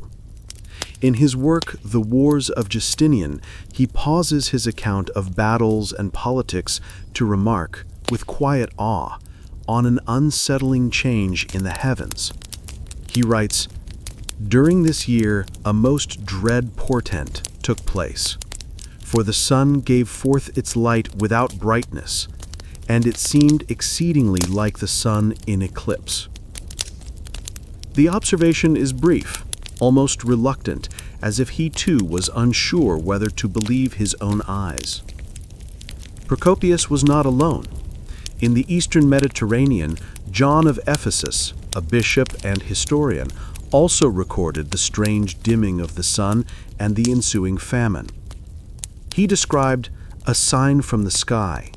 In his work, The Wars of Justinian, he pauses his account of battles and politics to remark, with quiet awe, on an unsettling change in the heavens. He writes, "During this year, a most dread portent took place. For the sun gave forth its light without brightness, and it seemed exceedingly like the sun in eclipse." The observation is brief, almost reluctant, as if he too was unsure whether to believe his own eyes. Procopius was not alone. In the eastern Mediterranean, John of Ephesus, a bishop and historian, also recorded the strange dimming of the sun and the ensuing famine. He described a sign from the sky.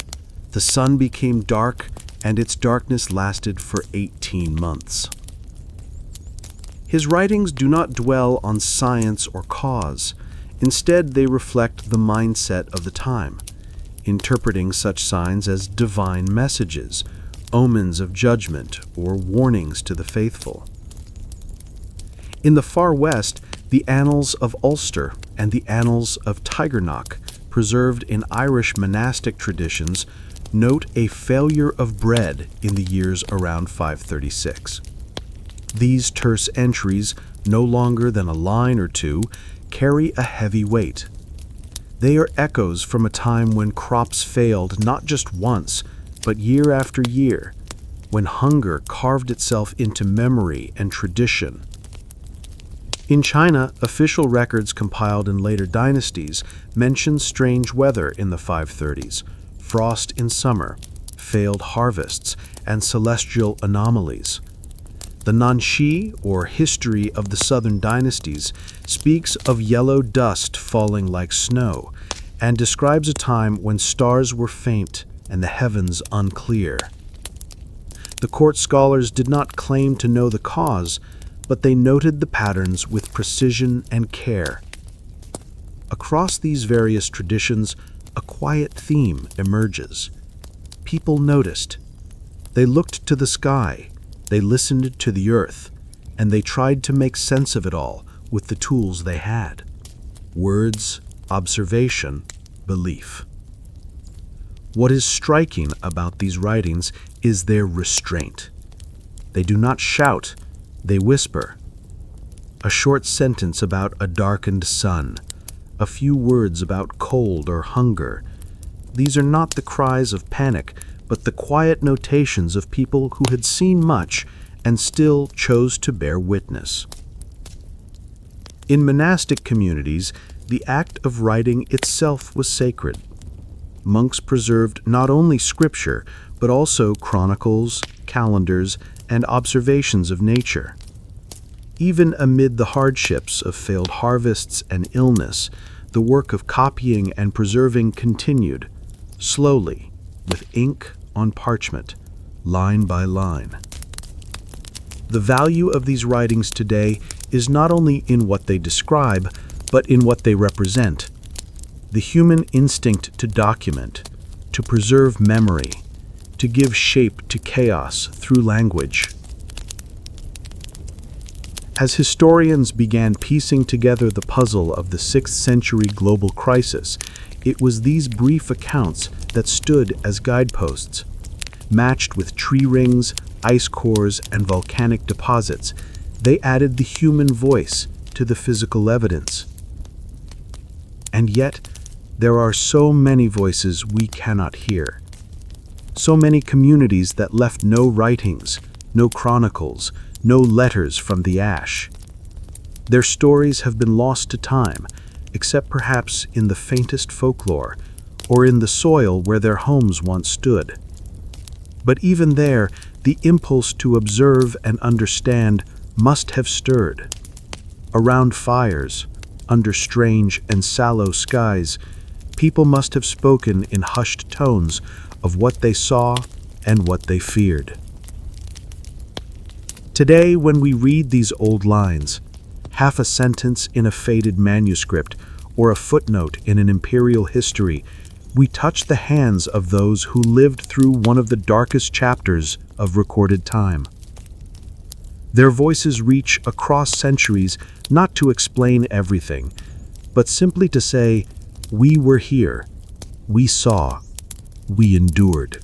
The sun became dark, and its darkness lasted for 18 months. His writings do not dwell on science or cause. Instead, they reflect the mindset of the time, interpreting such signs as divine messages, omens of judgment, or warnings to the faithful. In the far west, the Annals of Ulster and the Annals of Tigernach, preserved in Irish monastic traditions, note a failure of bread in the years around 536. These terse entries, no longer than a line or two, carry a heavy weight. They are echoes from a time when crops failed not just once, but year after year, when hunger carved itself into memory and tradition. In China, official records compiled in later dynasties mention strange weather in the 530s, frost in summer, failed harvests, and celestial anomalies. The Nanxi, or History of the Southern Dynasties, speaks of yellow dust falling like snow, and describes a time when stars were faint and the heavens unclear. The court scholars did not claim to know the cause, but they noted the patterns with precision and care. Across these various traditions, a quiet theme emerges. People noticed. They looked to the sky, they listened to the earth, and they tried to make sense of it all with the tools they had: words, observation, belief. What is striking about these writings is their restraint. They do not shout, they whisper. A short sentence about a darkened sun, a few words about cold or hunger. These are not the cries of panic, but the quiet notations of people who had seen much and still chose to bear witness. In monastic communities, the act of writing itself was sacred. Monks preserved not only scripture, but also chronicles, calendars, and observations of nature. Even amid the hardships of failed harvests and illness, the work of copying and preserving continued, slowly, with ink on parchment, line by line. The value of these writings today is not only in what they describe, but in what they represent. The human instinct to document, to preserve memory, to give shape to chaos through language. As historians began piecing together the puzzle of the 6th century global crisis, it was these brief accounts that stood as guideposts. Matched with tree rings, ice cores, and volcanic deposits, they added the human voice to the physical evidence. And yet, there are so many voices we cannot hear. So many communities that left no writings, no chronicles, no letters from the ash. Their stories have been lost to time, except perhaps in the faintest folklore, or in the soil where their homes once stood. But even there, the impulse to observe and understand must have stirred. Around fires, under strange and sallow skies, people must have spoken in hushed tones of what they saw and what they feared. Today, when we read these old lines, half a sentence in a faded manuscript or a footnote in an imperial history, we touch the hands of those who lived through one of the darkest chapters of recorded time. Their voices reach across centuries not to explain everything, but simply to say, "We were here, we saw, we endured."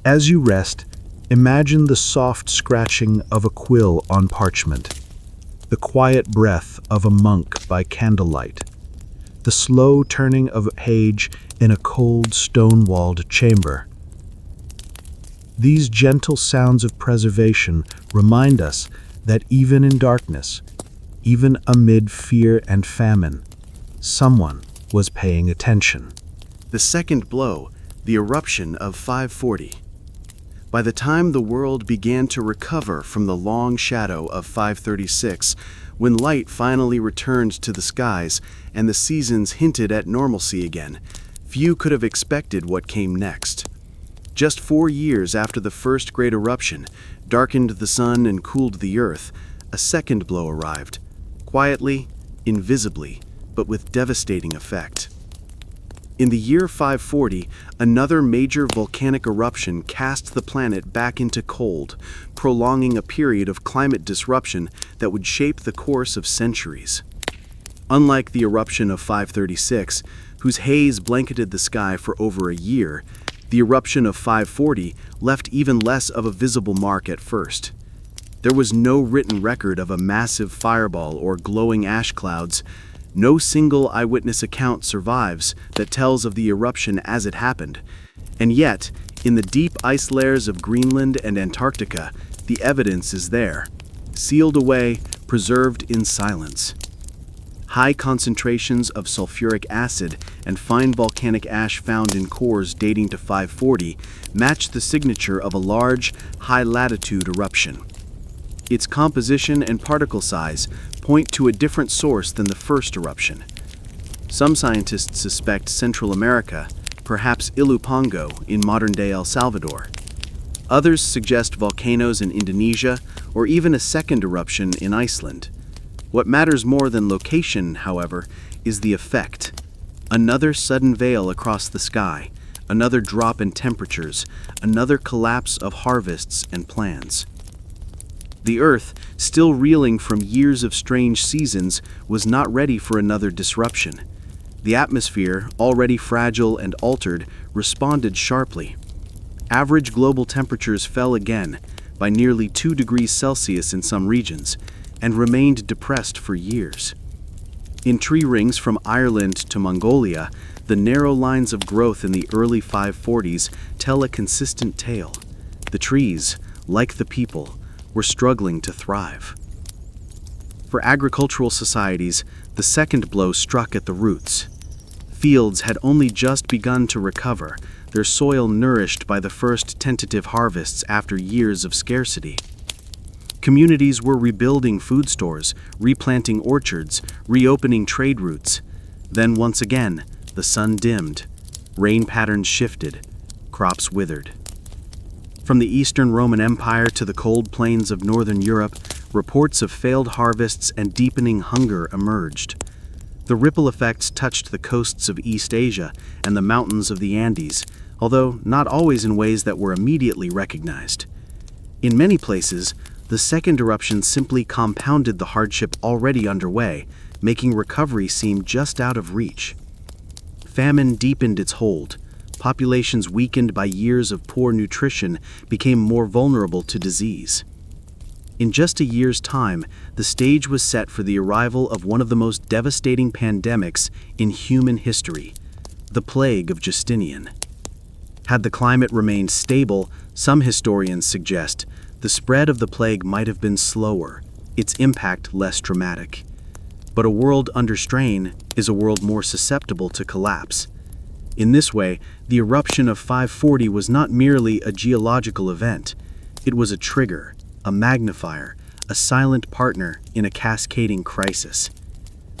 As you rest, imagine the soft scratching of a quill on parchment, the quiet breath of a monk by candlelight, the slow turning of a page in a cold, stone-walled chamber. These gentle sounds of preservation remind us that even in darkness, even amid fear and famine, someone was paying attention. The second blow, the eruption of 540. By the time the world began to recover from the long shadow of 536, when light finally returned to the skies and the seasons hinted at normalcy again, few could have expected what came next. Just 4 years after the first great eruption darkened the sun and cooled the earth, a second blow arrived, quietly, invisibly, but with devastating effect. In the year 540, another major volcanic eruption cast the planet back into cold, prolonging a period of climate disruption that would shape the course of centuries. Unlike the eruption of 536, whose haze blanketed the sky for over a year, the eruption of 540 left even less of a visible mark at first. There was no written record of a massive fireball or glowing ash clouds. No single eyewitness account survives that tells of the eruption as it happened. And yet, in the deep ice layers of Greenland and Antarctica, the evidence is there, sealed away, preserved in silence. High concentrations of sulfuric acid and fine volcanic ash found in cores dating to 540 match the signature of a large, high-latitude eruption. Its composition and particle size point to a different source than the first eruption. Some scientists suspect Central America, perhaps Ilupongo in modern-day El Salvador. Others suggest volcanoes in Indonesia or even a second eruption in Iceland. What matters more than location, however, is the effect. Another sudden veil across the sky, another drop in temperatures, another collapse of harvests and plans. The Earth, still reeling from years of strange seasons, was not ready for another disruption. The atmosphere, already fragile and altered, responded sharply. Average global temperatures fell again, by nearly 2 degrees Celsius in some regions, and remained depressed for years. In tree rings from Ireland to Mongolia, the narrow lines of growth in the early 540s tell a consistent tale. The trees, like the people, were struggling to thrive. For agricultural societies, the second blow struck at the roots. Fields had only just begun to recover, their soil nourished by the first tentative harvests after years of scarcity. Communities were rebuilding food stores, replanting orchards, reopening trade routes. Then once again, the sun dimmed, rain patterns shifted, crops withered. From the Eastern Roman Empire to the cold plains of Northern Europe, reports of failed harvests and deepening hunger emerged. The ripple effects touched the coasts of East Asia and the mountains of the Andes, although not always in ways that were immediately recognized. In many places, the second eruption simply compounded the hardship already underway, making recovery seem just out of reach. Famine deepened its hold. Populations weakened by years of poor nutrition became more vulnerable to disease. In just a year's time, the stage was set for the arrival of one of the most devastating pandemics in human history, the plague of Justinian. Had the climate remained stable, some historians suggest, the spread of the plague might have been slower, its impact less dramatic. But a world under strain is a world more susceptible to collapse. In this way, the eruption of 540 was not merely a geological event. It was a trigger, a magnifier, a silent partner in a cascading crisis.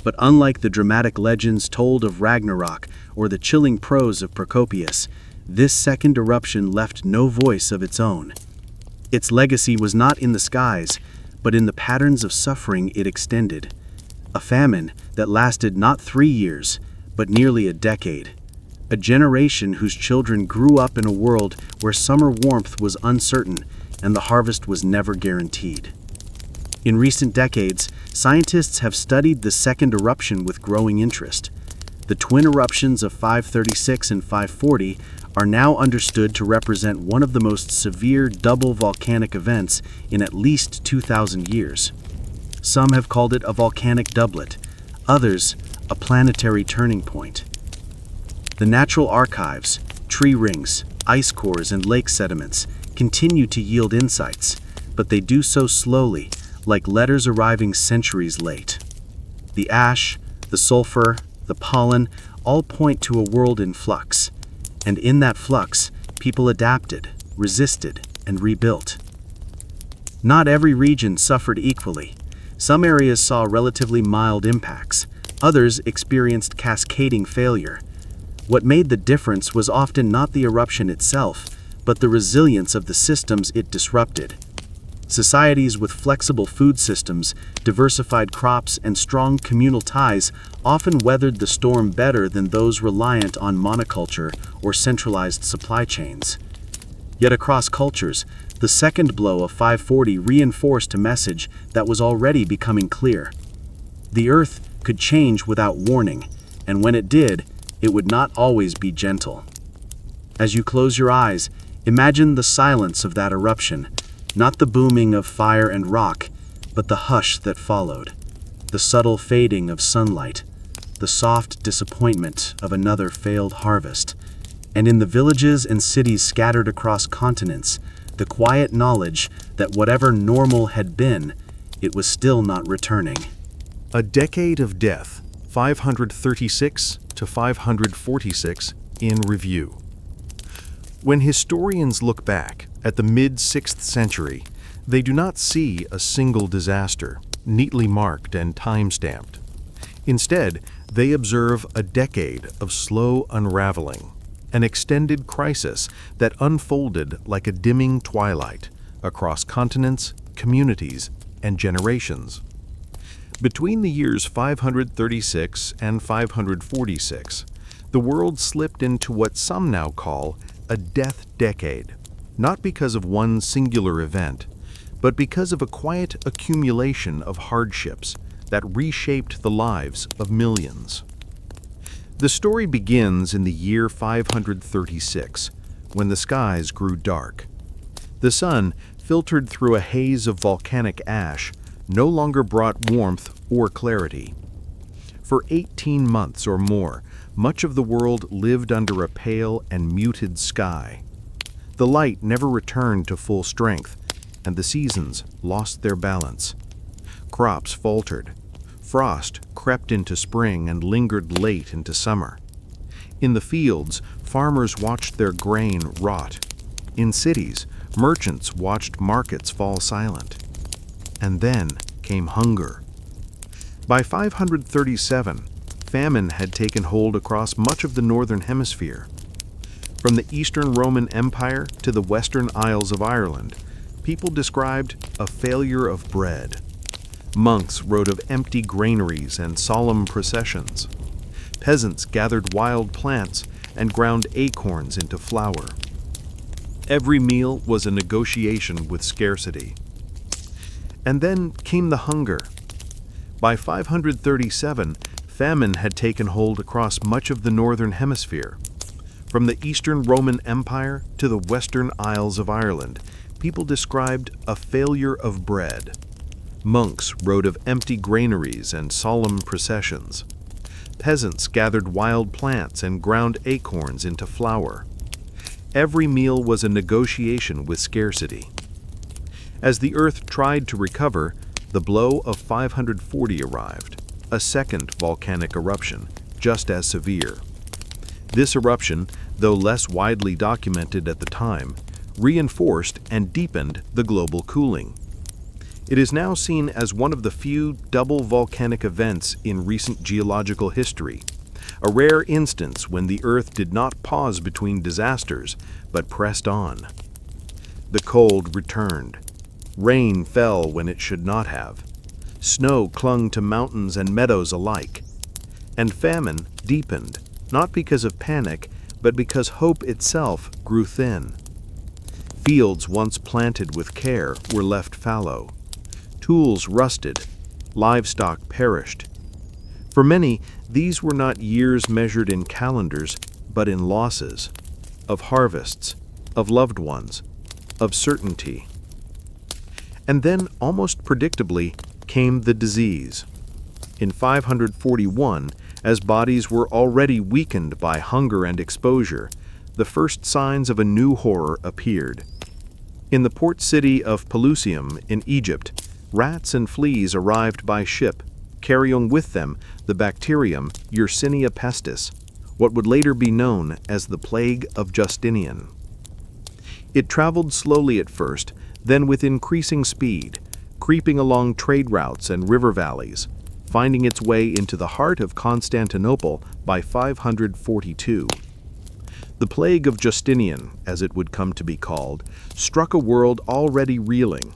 But unlike the dramatic legends told of Ragnarok or the chilling prose of Procopius, this second eruption left no voice of its own. Its legacy was not in the skies, but in the patterns of suffering it extended. A famine that lasted not 3 years, but nearly a decade. A generation whose children grew up in a world where summer warmth was uncertain and the harvest was never guaranteed. In recent decades, scientists have studied the second eruption with growing interest. The twin eruptions of 536 and 540 are now understood to represent one of the most severe double volcanic events in at least 2,000 years. Some have called it a volcanic doublet, others a planetary turning point. The natural archives, tree rings, ice cores, and lake sediments continue to yield insights, but they do so slowly, like letters arriving centuries late. The ash, the sulfur, the pollen all point to a world in flux, and in that flux, people adapted, resisted, and rebuilt. Not every region suffered equally. Some areas saw relatively mild impacts, others experienced cascading failure. What made the difference was often not the eruption itself, but the resilience of the systems it disrupted. Societies with flexible food systems, diversified crops, and strong communal ties often weathered the storm better than those reliant on monoculture or centralized supply chains. Yet across cultures, the second blow of 540 reinforced a message that was already becoming clear. The earth could change without warning, and when it did, it would not always be gentle. As you close your eyes, imagine the silence of that eruption, not the booming of fire and rock, but the hush that followed, the subtle fading of sunlight, the soft disappointment of another failed harvest, and in the villages and cities scattered across continents, the quiet knowledge that whatever normal had been, it was still not returning. A decade of death, 536 to 546, in review. When historians look back at the mid-6th century, they do not see a single disaster, neatly marked and time-stamped. Instead, they observe a decade of slow unraveling, an extended crisis that unfolded like a dimming twilight across continents, communities, and generations. Between the years 536 and 546, the world slipped into what some now call a death decade, not because of one singular event, but because of a quiet accumulation of hardships that reshaped the lives of millions. The story begins in the year 536, when the skies grew dark. The sun, filtered through a haze of volcanic ash, no longer brought warmth or clarity. For 18 months or more, much of the world lived under a pale and muted sky. The light never returned to full strength, and the seasons lost their balance. Crops faltered. Frost crept into spring and lingered late into summer. In the fields, farmers watched their grain rot. In cities, merchants watched markets fall silent. And then came hunger. By 537, famine had taken hold across much of the northern hemisphere. From the Eastern Roman Empire to the Western Isles of Ireland, people described a failure of bread. Monks wrote of empty granaries and solemn processions. Peasants gathered wild plants and ground acorns into flour. Every meal was a negotiation with scarcity. And then came the hunger. By 537, famine had taken hold across much of the northern hemisphere. From the Eastern Roman Empire to the Western Isles of Ireland, people described a failure of bread. Monks wrote of empty granaries and solemn processions. Peasants gathered wild plants and ground acorns into flour. Every meal was a negotiation with scarcity. As the earth tried to recover, the blow of 540 arrived. a second volcanic eruption, just as severe. This eruption, though less widely documented at the time, reinforced and deepened the global cooling. It is now seen as one of the few double volcanic events in recent geological history, a rare instance when the Earth did not pause between disasters, but pressed on. The cold returned. Rain fell when it should not have. Snow clung to mountains and meadows alike. And famine deepened, not because of panic, but because hope itself grew thin. Fields once planted with care were left fallow. Tools rusted. Livestock perished. For many, these were not years measured in calendars, but in losses, of harvests, of loved ones, of certainty. And then, almost predictably, came the disease. In 541, as bodies were already weakened by hunger and exposure, the first signs of a new horror appeared. In the port city of Pelusium in Egypt, rats and fleas arrived by ship, carrying with them the bacterium Yersinia pestis, what would later be known as the Plague of Justinian. It traveled slowly at first, then with increasing speed, creeping along trade routes and river valleys, finding its way into the heart of Constantinople by 542. The Plague of Justinian, as it would come to be called, struck a world already reeling.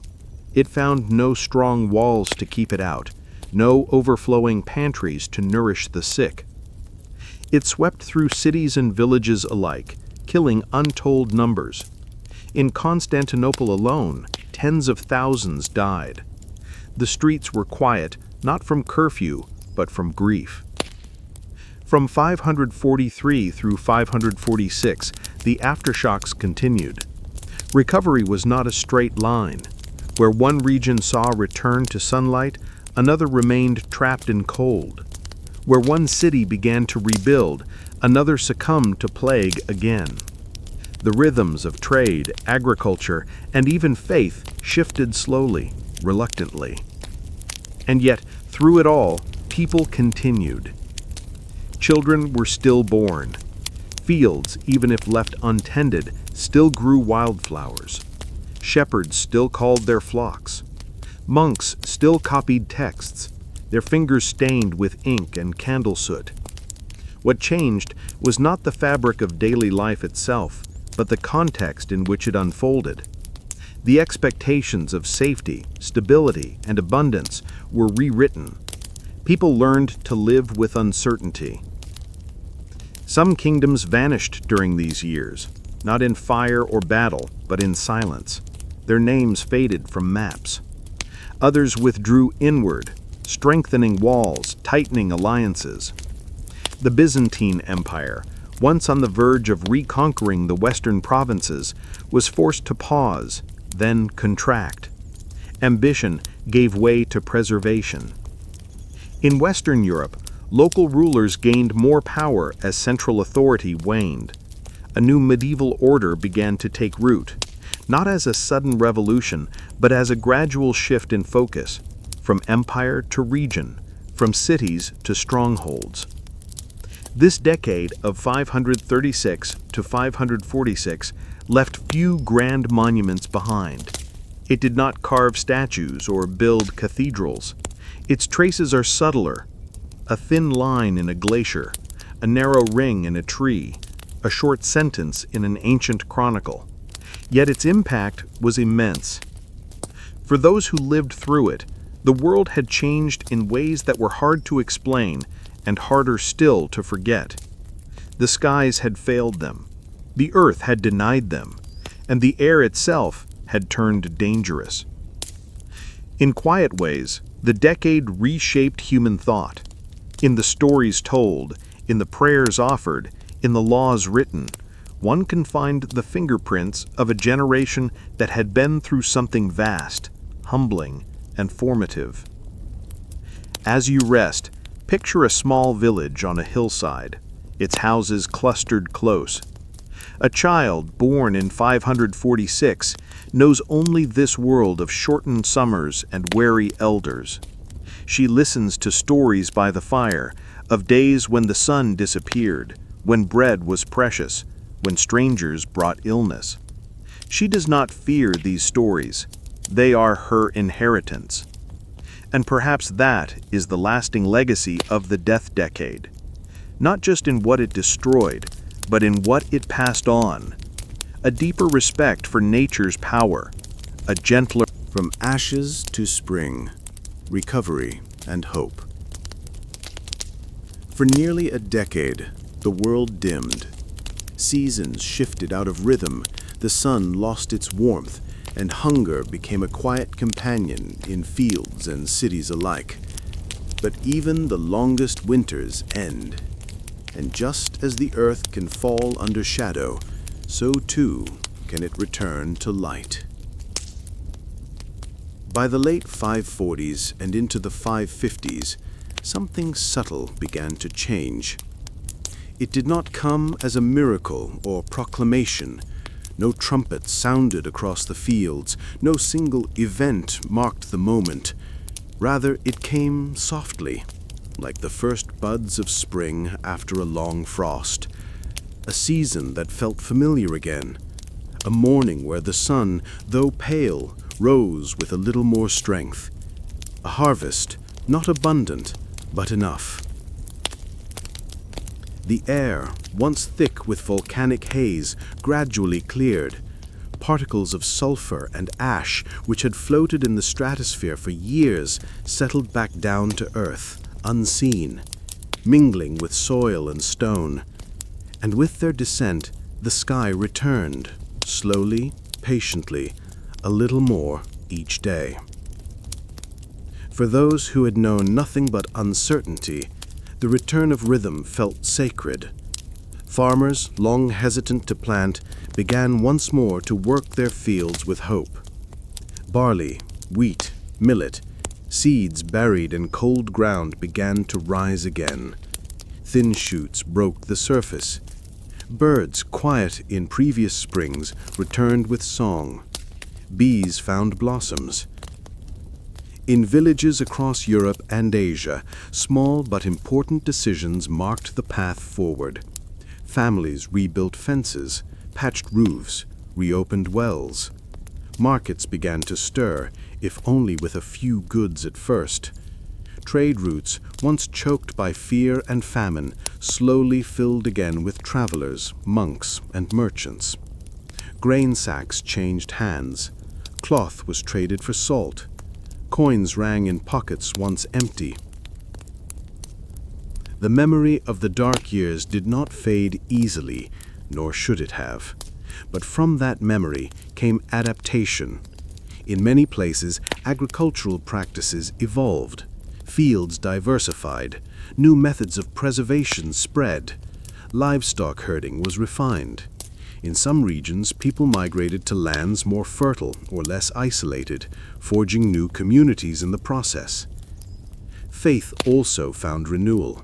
It found no strong walls to keep it out, no overflowing pantries to nourish the sick. It swept through cities and villages alike, killing untold numbers. In Constantinople alone, tens of thousands died. The streets were quiet, not from curfew, but from grief. From 543 through 546, the aftershocks continued. Recovery was not a straight line. Where one region saw return to sunlight, another remained trapped in cold. Where one city began to rebuild, another succumbed to plague again. The rhythms of trade, agriculture, and even faith shifted slowly, reluctantly. And yet, through it all, people continued. Children were still born. Fields, even if left untended, still grew wildflowers. Shepherds still called their flocks. Monks still copied texts, their fingers stained with ink and candle soot. What changed was not the fabric of daily life itself, but the context in which it unfolded. The expectations of safety, stability, and abundance were rewritten. People learned to live with uncertainty. Some kingdoms vanished during these years, not in fire or battle, but in silence. Their names faded from maps. Others withdrew inward, strengthening walls, tightening alliances. The Byzantine Empire, once on the verge of reconquering the western provinces, was forced to pause, then contract. Ambition gave way to preservation. In Western Europe, local rulers gained more power as central authority waned. A new medieval order began to take root, not as a sudden revolution, but as a gradual shift in focus, from empire to region, from cities to strongholds. This decade of 536 to 546 left few grand monuments behind. It did not carve statues or build cathedrals. Its traces are subtler: a thin line in a glacier, a narrow ring in a tree, a short sentence in an ancient chronicle. Yet its impact was immense. For those who lived through it, the world had changed in ways that were hard to explain and harder still to forget. The skies had failed them, the earth had denied them, and the air itself had turned dangerous. In quiet ways, the decade reshaped human thought. In the stories told, in the prayers offered, in the laws written, one can find the fingerprints of a generation that had been through something vast, humbling, and formative. As you rest, picture a small village on a hillside, its houses clustered close. A child born in 546 knows only this world of shortened summers and wary elders. She listens to stories by the fire of days when the sun disappeared, when bread was precious, when strangers brought illness. She does not fear these stories. They are her inheritance. And perhaps that is the lasting legacy of the Death Decade. Not just in what it destroyed, but in what it passed on. A deeper respect for nature's power, a gentler. From ashes to spring, recovery and hope. For nearly a decade, the world dimmed. Seasons shifted out of rhythm, the sun lost its warmth, and hunger became a quiet companion in fields and cities alike. But even the longest winters end, and just as the earth can fall under shadow, so too can it return to light. By the late 540s and into the 550s, something subtle began to change. It did not come as a miracle or proclamation. No trumpet sounded across the fields, no single event marked the moment. Rather, it came softly, like the first buds of spring after a long frost. A season that felt familiar again. A morning where the sun, though pale, rose with a little more strength. A harvest, not abundant, but enough. The air, once thick with volcanic haze, gradually cleared. Particles of sulfur and ash, which had floated in the stratosphere for years, settled back down to earth, unseen, mingling with soil and stone. And with their descent, the sky returned, slowly, patiently, a little more each day. For those who had known nothing but uncertainty, the return of rhythm felt sacred. Farmers, long hesitant to plant, began once more to work their fields with hope. Barley, wheat, millet, seeds buried in cold ground began to rise again. Thin shoots broke the surface. Birds, quiet in previous springs, returned with song. Bees found blossoms. In villages across Europe and Asia, small but important decisions marked the path forward. Families rebuilt fences, patched roofs, reopened wells. Markets began to stir, if only with a few goods at first. Trade routes, once choked by fear and famine, slowly filled again with travelers, monks, and merchants. Grain sacks changed hands. Cloth was traded for salt. Coins rang in pockets once empty. The memory of the dark years did not fade easily, nor should it have. But from that memory came adaptation. In many places, agricultural practices evolved. Fields diversified. New methods of preservation spread. Livestock herding was refined. In some regions, people migrated to lands more fertile or less isolated, forging new communities in the process. Faith also found renewal.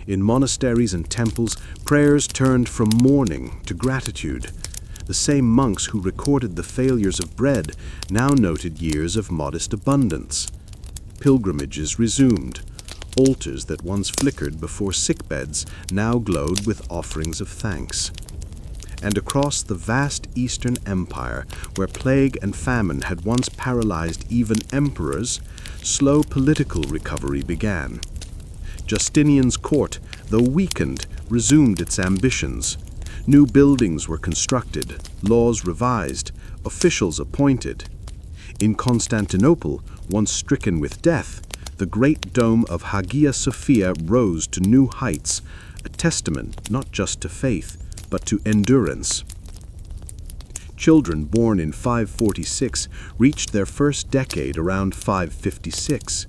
In monasteries and temples, prayers turned from mourning to gratitude. The same monks who recorded the failures of bread now noted years of modest abundance. Pilgrimages resumed. Altars that once flickered before sickbeds now glowed with offerings of thanks. And across the vast Eastern Empire, where plague and famine had once paralyzed even emperors, slow political recovery began. Justinian's court, though weakened, resumed its ambitions. New buildings were constructed, laws revised, officials appointed. In Constantinople, once stricken with death, the great dome of Hagia Sophia rose to new heights, a testament not just to faith, but to endurance. Children born in 546 reached their first decade around 556.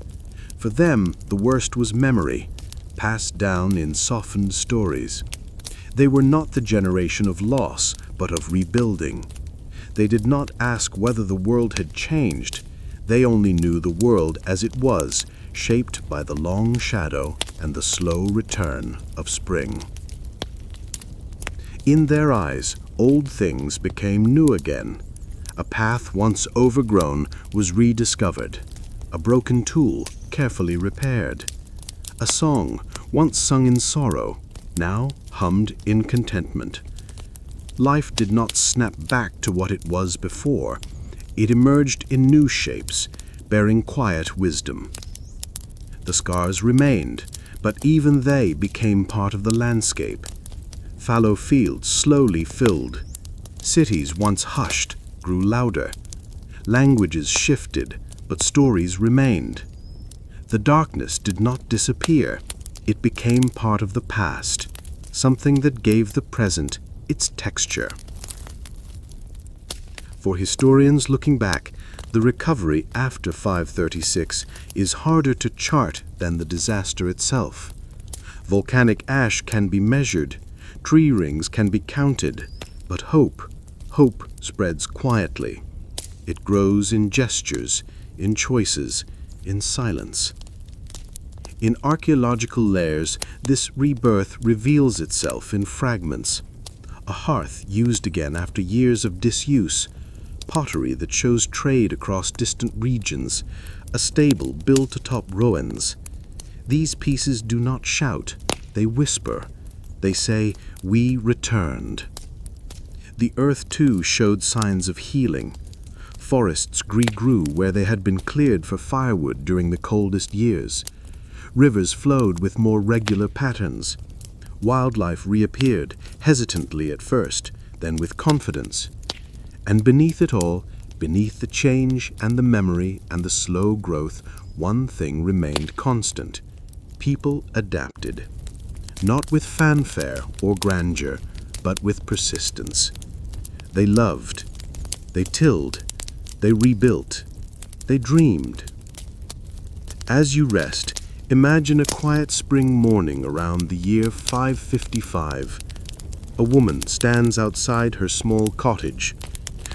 For them, the worst was memory, passed down in softened stories. They were not the generation of loss, but of rebuilding. They did not ask whether the world had changed. They only knew the world as it was, shaped by the long shadow and the slow return of spring. In their eyes, old things became new again. A path once overgrown was rediscovered. A broken tool carefully repaired. A song, once sung in sorrow, now hummed in contentment. Life did not snap back to what it was before. It emerged in new shapes, bearing quiet wisdom. The scars remained, but even they became part of the landscape. Fallow fields slowly filled. Cities once hushed grew louder. Languages shifted, but stories remained. The darkness did not disappear. It became part of the past, something that gave the present its texture. For historians looking back, the recovery after 536 is harder to chart than the disaster itself. Volcanic ash can be measured, tree rings can be counted, but hope spreads quietly. It grows in gestures, in choices, in silence. In archaeological layers, this rebirth reveals itself in fragments. A hearth used again after years of disuse, pottery that shows trade across distant regions, a stable built atop ruins. These pieces do not shout, they whisper. They say, "We returned." The earth too showed signs of healing. Forests regrew where they had been cleared for firewood during the coldest years. Rivers flowed with more regular patterns. Wildlife reappeared, hesitantly at first, then with confidence. And beneath it all, beneath the change and the memory and the slow growth, one thing remained constant. People adapted. Not with fanfare or grandeur, but with persistence. They loved. They tilled. They rebuilt. They dreamed. As you rest, imagine a quiet spring morning around the year 555. A woman stands outside her small cottage.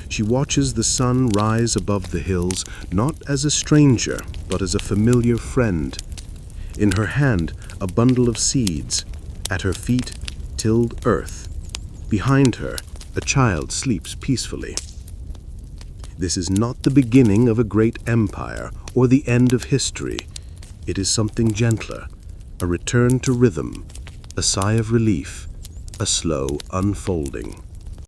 She watches the sun rise above the hills, not as a stranger, but as a familiar friend. In her hand, a bundle of seeds. At her feet, tilled earth. Behind her, a child sleeps peacefully. This is not the beginning of a great empire or the end of history. It is something gentler, a return to rhythm, a sigh of relief, a slow unfolding.